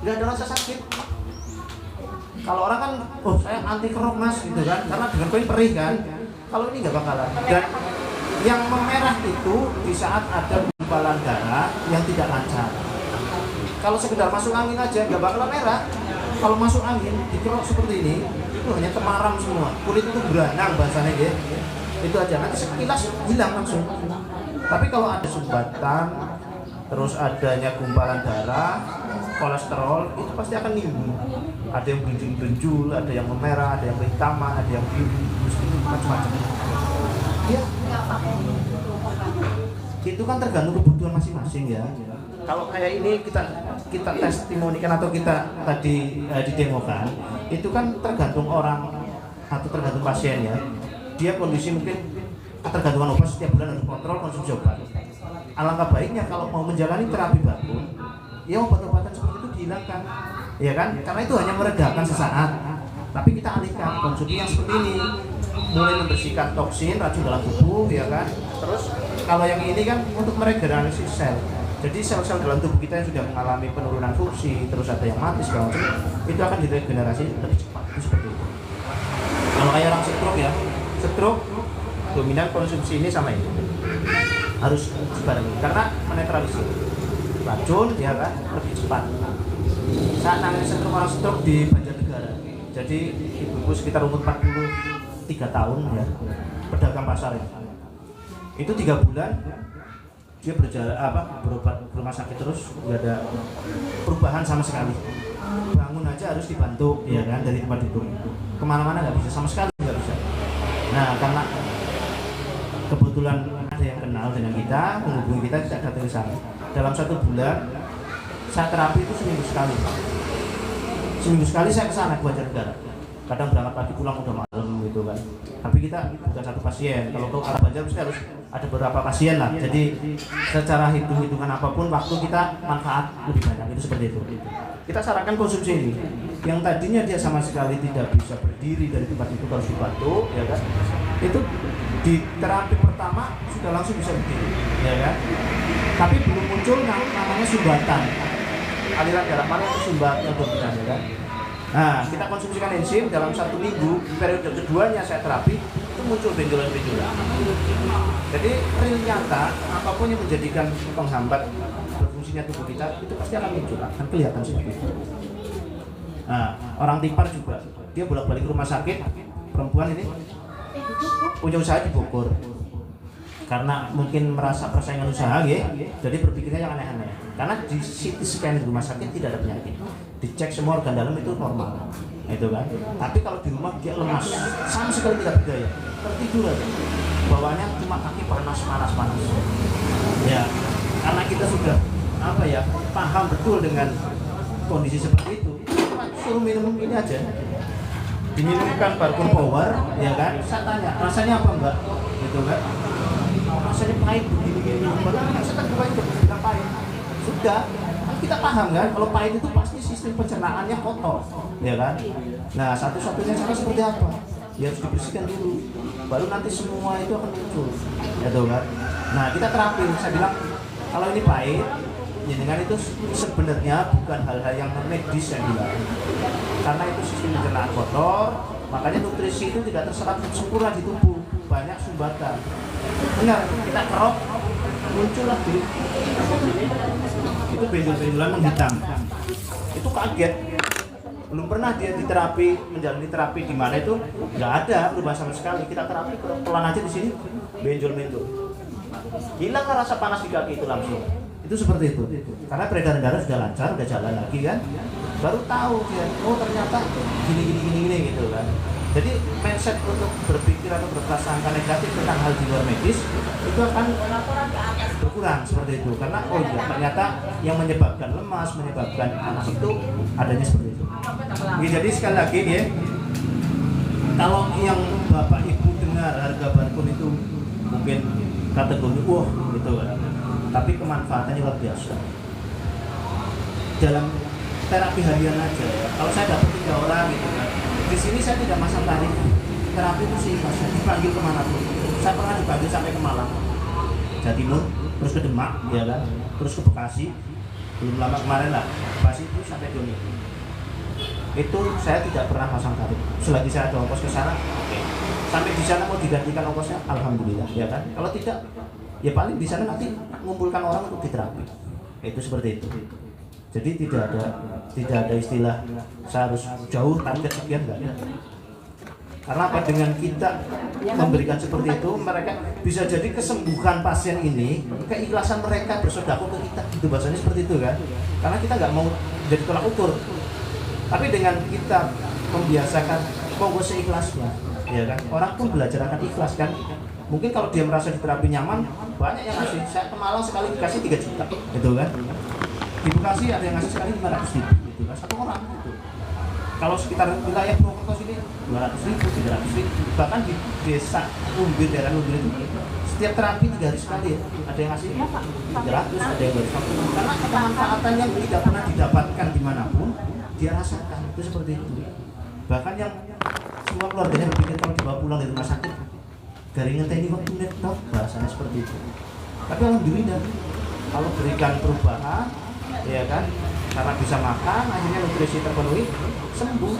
Enggak ada rasa sakit. Kalau orang kan, oh saya anti kerok mas gitu kan, karena dengan koin perih kan. Kalau ini enggak bakalan. Dan yang memerah itu di saat ada gumpalan darah yang tidak lancar. Kalau sekedar masuk angin aja enggak bakalan merah. Kalau masuk angin di kerok seperti ini, itu hanya temaram semua, kulit itu beranang bahasanya ya. Itu aja, nanti sekilas hilang langsung. Tapi kalau ada sumbatan, terus adanya gumpalan darah, kolesterol, itu pasti akan nimbul. Ada yang benjul-benjul, ada yang memerah, ada yang kehitaman, ada yang biru, macam-macam. Ya, itu kan tergantung kebutuhan masing-masing ya. Kalau kayak ini kita testimonikan atau kita tadi didemokan, itu kan tergantung orang atau tergantung pasien ya. Dia kondisi mungkin ketergantungan obat, setiap bulan harus kontrol konsumsi obat. Alangkah baiknya kalau mau menjalani terapi barcode, ya obat-obatan seperti itu dihilangkan, ya kan? Karena itu hanya meredakan sesaat. Tapi kita alihkan konsumsi yang seperti ini, mulai membersihkan toksin, racun dalam tubuh, ya kan? Terus kalau yang ini kan untuk meregenerasi sel. Jadi sel-sel dalam tubuh kita yang sudah mengalami penurunan fungsi, terus ada yang mati segala macam, itu akan diregenerasi lebih cepat. Itu seperti itu. Kalau kayak orang stroke ya, stroke dominan konsumsi ini sama ini harus dibarengi karena menetralisir racun ya kan lebih cepat. Saat nangis stroke orang stroke di Banjarnegara, jadi ibuku sekitar umur 43 tahun ya, pedagang pasar ya. Itu 3 bulan dia berjalan berobat ke rumah sakit terus nggak ada perubahan sama sekali. Bangun aja harus dibantu ya kan dari tempat duduk, kemana-mana nggak bisa sama sekali, nggak bisa. Nah karena kebetulan ada yang kenal dengan kita, menghubungi kita datang ke sana. Dalam 1 bulan saya terapi itu seminggu sekali. seminggu sekali saya ke sana ke Banjarnegara. Kadang berangkat pagi pulang udah malam gitu kan. Tapi kita bukan satu pasien. Kalau ke arah Banjar mesti harus ada beberapa pasien lah. Jadi secara hitung-hitungan apapun waktu kita manfaat lebih banyak, itu seperti itu. Kita sarankan konsumsi ini. Yang tadinya dia sama sekali tidak bisa berdiri dari tempat itu harus dibantu, ya kan? Itu di terapi pertama sudah langsung bisa berdiri, ya kan? Tapi belum muncul namanya sumbatan. Aliran darah mana yang sumbat yang dominan, ya kan? Nah, kita konsumsikan enzim dalam 1 minggu, periode keduanya saya terapi, itu muncul benjolan-benjolan. Jadi real nyata, apapun yang menjadikan penghambat berfungsinya tubuh kita, itu pasti akan muncul, akan kelihatan seperti itu. Nah, orang tipar juga, dia bolak-balik rumah sakit, perempuan ini punya usaha di Bogor. Karena mungkin merasa persaingan usaha, ya, jadi berpikirnya yang aneh-aneh. Karena di CT scan di rumah sakit tidak ada penyakit, dicek semua organ dalam itu normal, itu kan. Tapi kalau di rumah dia lemas, sama sekali tidak berdaya, tertidur aja, bawaannya cuma kaki panas. Ya, karena kita sudah paham betul dengan kondisi seperti itu, suruh minum ini aja, diminumkan Barcon Power, ya kan. Saya tanya rasanya apa mbak, gitu kan. Rasanya pahit begini, baru saya kan bilang pahit. Sudah, kan kita paham kan, kalau pahit itu pasti sistem pencernaannya kotor, ya kan. Nah, satu-satunya cara seperti apa? Ya harus dibersihkan dulu, baru nanti semua itu akan muncul, ya kan. Nah, kita terapi, saya bilang kalau ini pahit, ya dengan itu sebenarnya bukan hal-hal yang medis yang bilang, karena itu sistem pencernaan kotor, makanya nutrisi itu tidak terserap sempurna di tubuh, banyak sumbatan. Benar, kita kerok, muncullah dulu. Itu benjol-benjolan menghitam. Itu kaget. Belum pernah dia diterapi, menjalani terapi di mana itu nggak ada perubahan sama sekali. Kita terapi pelan aja di sini, benjol-benjol. Hilang rasa panas di kaki itu langsung. Itu seperti itu. Karena peredaran darah sudah lancar, udah jalan lagi kan. Baru tahu dia, oh ternyata gini gitu kan. Jadi mindset untuk berpikir atau berprasangka negatif tentang hal di luar medis itu akan berkurang seperti itu. Karena oh iya ternyata yang menyebabkan lemas, menyebabkan panas itu adanya seperti itu. Jadi sekali lagi ya, kalau yang bapak ibu dengar harga Barcon itu mungkin kategori wah gitu kan. Tapi kemanfaatannya luar biasa. Dalam terapi harian aja ya. Kalau saya dapat 3 orang gitu kan. Di sini saya tidak masang tarif terapi itu sih, mas dipanggil kemana pun. Saya pernah dipanggil sampai ke Malang, Jatimur, terus ke Demak, ya kan, terus ke Bekasi, belum lama kemarin lah, Bekasi itu sampai Doni. Itu saya tidak pernah pasang tarif. Selagi saya ada ongkos ke sana, oke. Sampai di sana mau digantikan ongkosnya, alhamdulillah, ya kan. Kalau tidak, ya paling di sana nanti mengumpulkan orang untuk diterapi. Itu seperti itu. Jadi tidak ada istilah saya harus jauh target sekian, enggak ada. Karena apa, dengan kita memberikan seperti itu, mereka bisa jadi kesembuhan pasien ini, keikhlasan mereka bersedekah ke kita, itu bahasanya seperti itu kan. Karena kita nggak mau jadi tolak ukur. Tapi dengan kita membiasakan monggo seikhlasnya, ya kan. Orang pun belajar akan ikhlas kan. Mungkin kalau dia merasa di terapi nyaman, banyak yang ngasih. Saya ke Malang sekali dikasih 3 juta, gitu kan. Di Bekasi ada yang ngasih sekali 500.000 gitu kan, 1 orang gitu. Kalau sekitar wilayah Purwokerto sini 200.000, 300.000, bahkan di desa Umbir, daerah Umbir itu setiap terapi 3 hari sekali ya, ada yang ngasih 300, ada yang 250. Karena kemanfaatan yang tidak pernah didapatkan dimanapun dia rasakan, itu seperti itu. Bahkan yang semua keluarganya berpikir kalau dibawa pulang dari rumah sakit garingan ini waktu netop, bahasanya seperti itu. Tapi alhamdulillah kalau berikan perubahan, ya kan, karena bisa makan, akhirnya nutrisi terpenuhi, sembuh.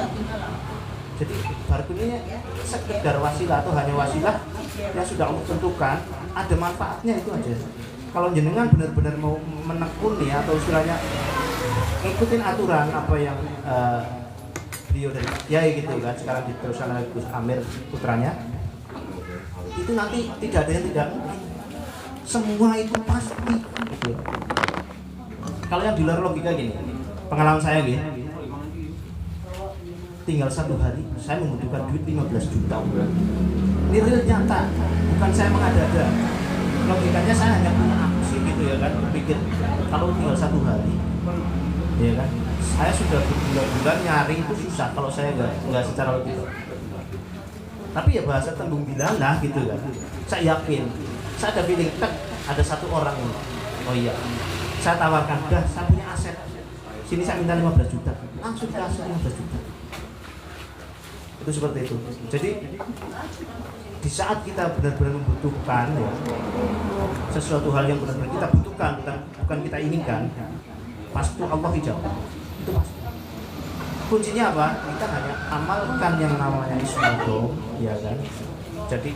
Jadi Barcon ini sekedar wasilah atau hanya wasilah yang sudah Allah tentukan, ada manfaatnya itu aja. Kalau jenengan benar-benar mau menekuni atau istilahnya ngikutin aturan apa yang beliau dari Kiai gitu kan, sekarang diteruskan oleh Gus Amir putranya, itu nanti tidak ada yang tidak mungkin. Semua itu pasti gitu. Kalau yang di luar logika gini, pengalaman saya gini, tinggal 1 hari saya membutuhkan duit 15 juta. Ini real nyata, bukan saya mengada-ada. Logikanya saya hanya punya aksi gitu ya kan, berpikir kalau tinggal 1 hari, ya kan, saya sudah berbulan-bulan nyari itu susah kalau saya nggak secara logika. Tapi ya bahasa tembung bilanlah gitu kan. Saya yakin, saya ada feeling, ada satu orang ini. Oh iya, saya tawarkan, dah saya punya aset. Sini saya minta 15 juta, langsung dikasih 15 juta. Itu seperti itu. Jadi di saat kita benar-benar membutuhkan ya, sesuatu hal yang benar-benar kita butuhkan, bukan kita inginkan, pasti Allah ijabah. Itu pasti. Kuncinya apa? Kita hanya amalkan yang namanya ismudo, ya kan? Jadi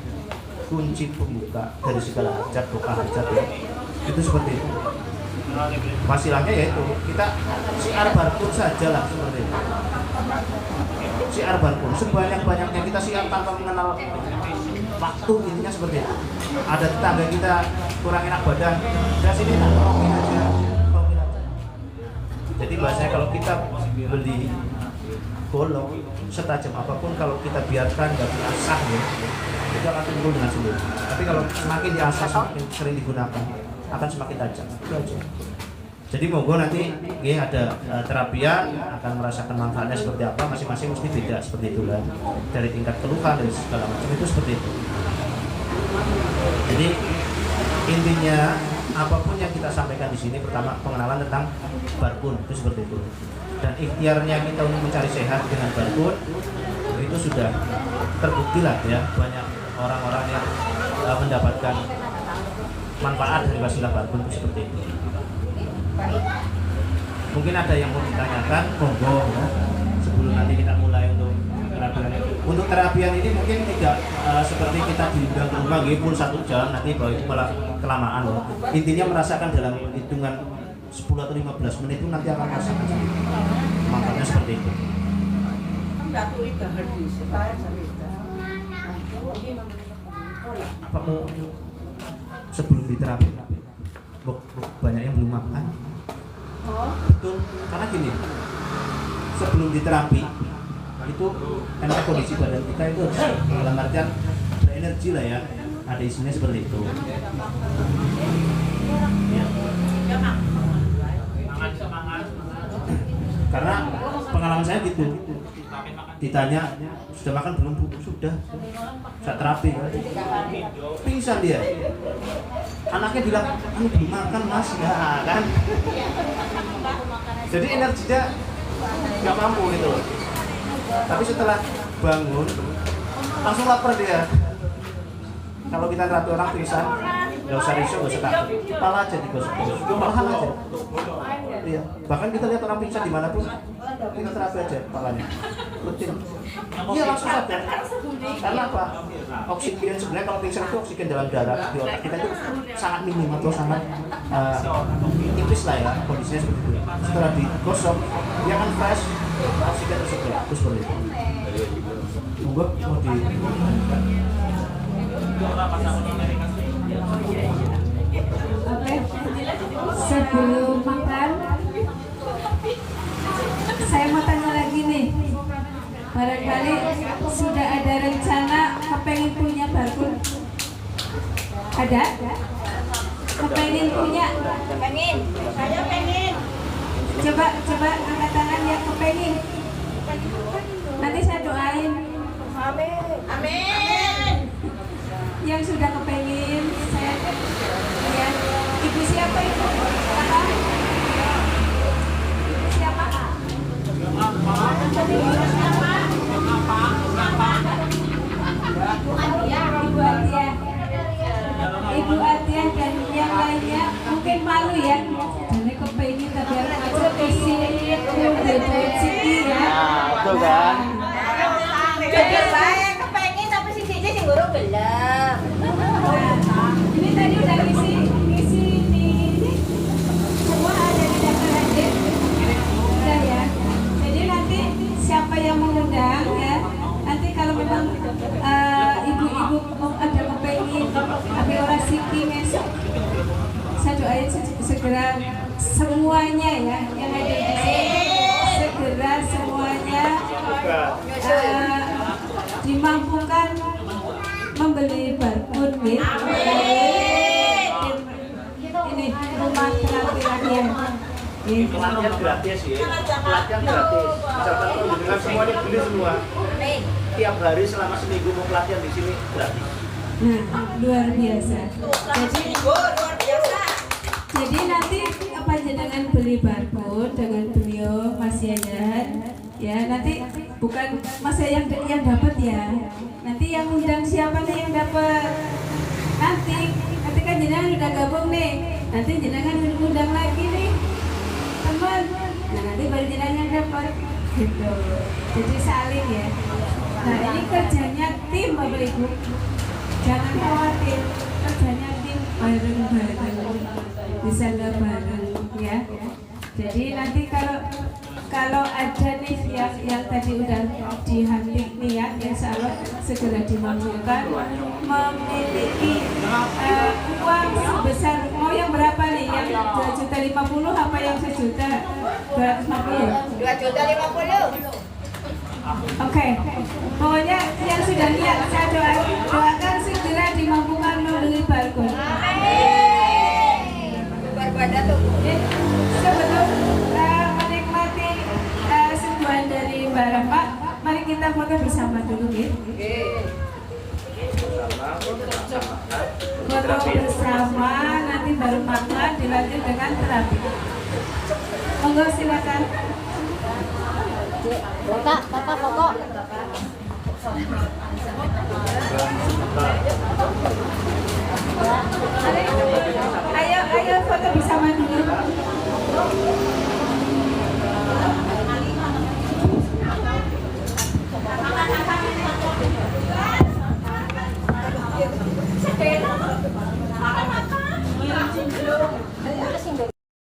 kunci pembuka dari segala hajat, doa hajat ya. Itu seperti itu. Wasilahnya yaitu kita siar barkur saja lah seperti itu. Siar barkur sebanyak-banyaknya kita siar tanpa mengenal waktu, intinya seperti itu. Ada tetangga kita kurang enak badan, dari sini tak tolongin aja. Jadi bahasanya kalau kita beli golok setajam apapun, kalau kita biarkan nggak diasah ya, itu akan timbul dengan sendiri. Tapi kalau semakin diasah, semakin sering digunakan, akan semakin tajam. Itu aja. Jadi monggo nanti ya ada terapian akan merasakan manfaatnya seperti apa, masing-masing mesti beda seperti itu kan. Dari tingkat keluhan dan segala macam itu seperti itu. Jadi intinya apapun yang kita sampaikan di sini, pertama pengenalan tentang barkun itu seperti itu. Dan ikhtiarnya kita untuk mencari sehat dengan barkun itu sudah terbukti lah ya, banyak orang-orang yang mendapatkan manfaat dari wasilah barkun itu seperti itu. Mungkin ada yang mau ditanyakan, monggo ya, sebelum nanti kita mulai untuk terapian. Untuk terapian ini mungkin tidak seperti kita diundang ke rumah full 1 jam, nanti bahwa itu malah kelamaan loh. Intinya merasakan dalam hitungan 10 atau 15 menit itu nanti akan merasakan manfaatnya seperti itu. Apa mau sebelum diterapi? Banyak yang belum makan. Betul, karena gini, sebelum diterapi itu karena kondisi badan kita itu dalam artian berenergi lah ya, ada isinya seperti itu ya. Karena pengalaman saya gitu, ditanya sudah makan belum Bu? Sudah, saya terapi pingsan dia, anaknya bilang belum makan Mas, ya kan. Jadi energinya nggak mampu gitu loh. Tapi setelah bangun langsung lapar dia. Kalau kita terapi orang pingsan, nggak usah risau, nggak usah takut, kepala aja digosok-gosok, kepala aja. Iya. Bahkan kita lihat orang pingsan dimanapun, kita terapi aja kepalanya, rutin. Iya langsung sadar. Karena apa? Oksigen sebenarnya kalau pingsan itu oksigen dalam darah di otak kita itu sangat minim atau sangat tipis lah ya, kondisinya seperti itu. Setelah digosok, dia akan fresh, oksigen tersebut terus seperti itu. Monggo mau di Oke, sebelum makan saya mau tanya lagi nih, barangkali sudah ada rencana kepengen punya barkun? Ada? Kepengen punya? Pengen, saya pengen. Coba angkat tangan yang kepengen. Nanti saya doain. Amin. Amin. Yang sudah kepengen, saya ya. Ibu siapa itu? Kakak? Ibu siapa? Ibu Atia dan yang lainnya mungkin malu ya. Jadi kepengen tapi harus ngajak isi Siti ya. Betul kan? Jadi saya kepengen tapi si Cici sing guru belum. Ini tadi udah ngisi ini semua ada di daftar hadir. Udah ya. Jadi nanti siapa yang mengundang ya. Nanti kalau memang ibu-ibu ada kepengen tapi orang siki besok, saya doain segera semuanya ya yang ada di sini, segera semuanya dimampukan membeli barkun ini rumah terapi rakyat. Iya. Pelatihan gratis ya. Pelatihan gratis. Misalkan dengan semuanya beli semua. Tiap hari selama seminggu mau pelatihan di sini gratis. Nah, luar biasa. Jadi nanti panjenengan beli barcode dengan beliau Mas Yayan, ya nanti bukan Mas Yayan yang dapat ya. Nanti yang undang siapa nih yang dapat? Nanti kan jenengan udah gabung nih. Nanti jenengan undang lagi nih teman. Nah nanti baru jenengan yang dapat. Gitu. Jadi saling ya. Nah ini kerjanya tim Bapak Ibu. Jangan khawatir, kerjanya tim bareng-bareng, bisa nggak bareng ya. Jadi nanti kalau ada nih yang tadi udah dihantik niat, insya Allah segera dimampukan memiliki uang sebesar, mau yang berapa nih? Yang 2.050.000 apa yang 1.250.000? 2.050.000. Oke, pokoknya yang sudah niat saya doakan segera dimampukan membeli barcode. Berbeda tuh. Sebelum menikmati sentuhan dari Mbak Rama, mari kita foto bersama dulu ya. Foto bersama, nanti baru makan, dilanjut dengan terapi. Monggo silakan. Kakak foto. Ayo foto bersama dulu. Makan.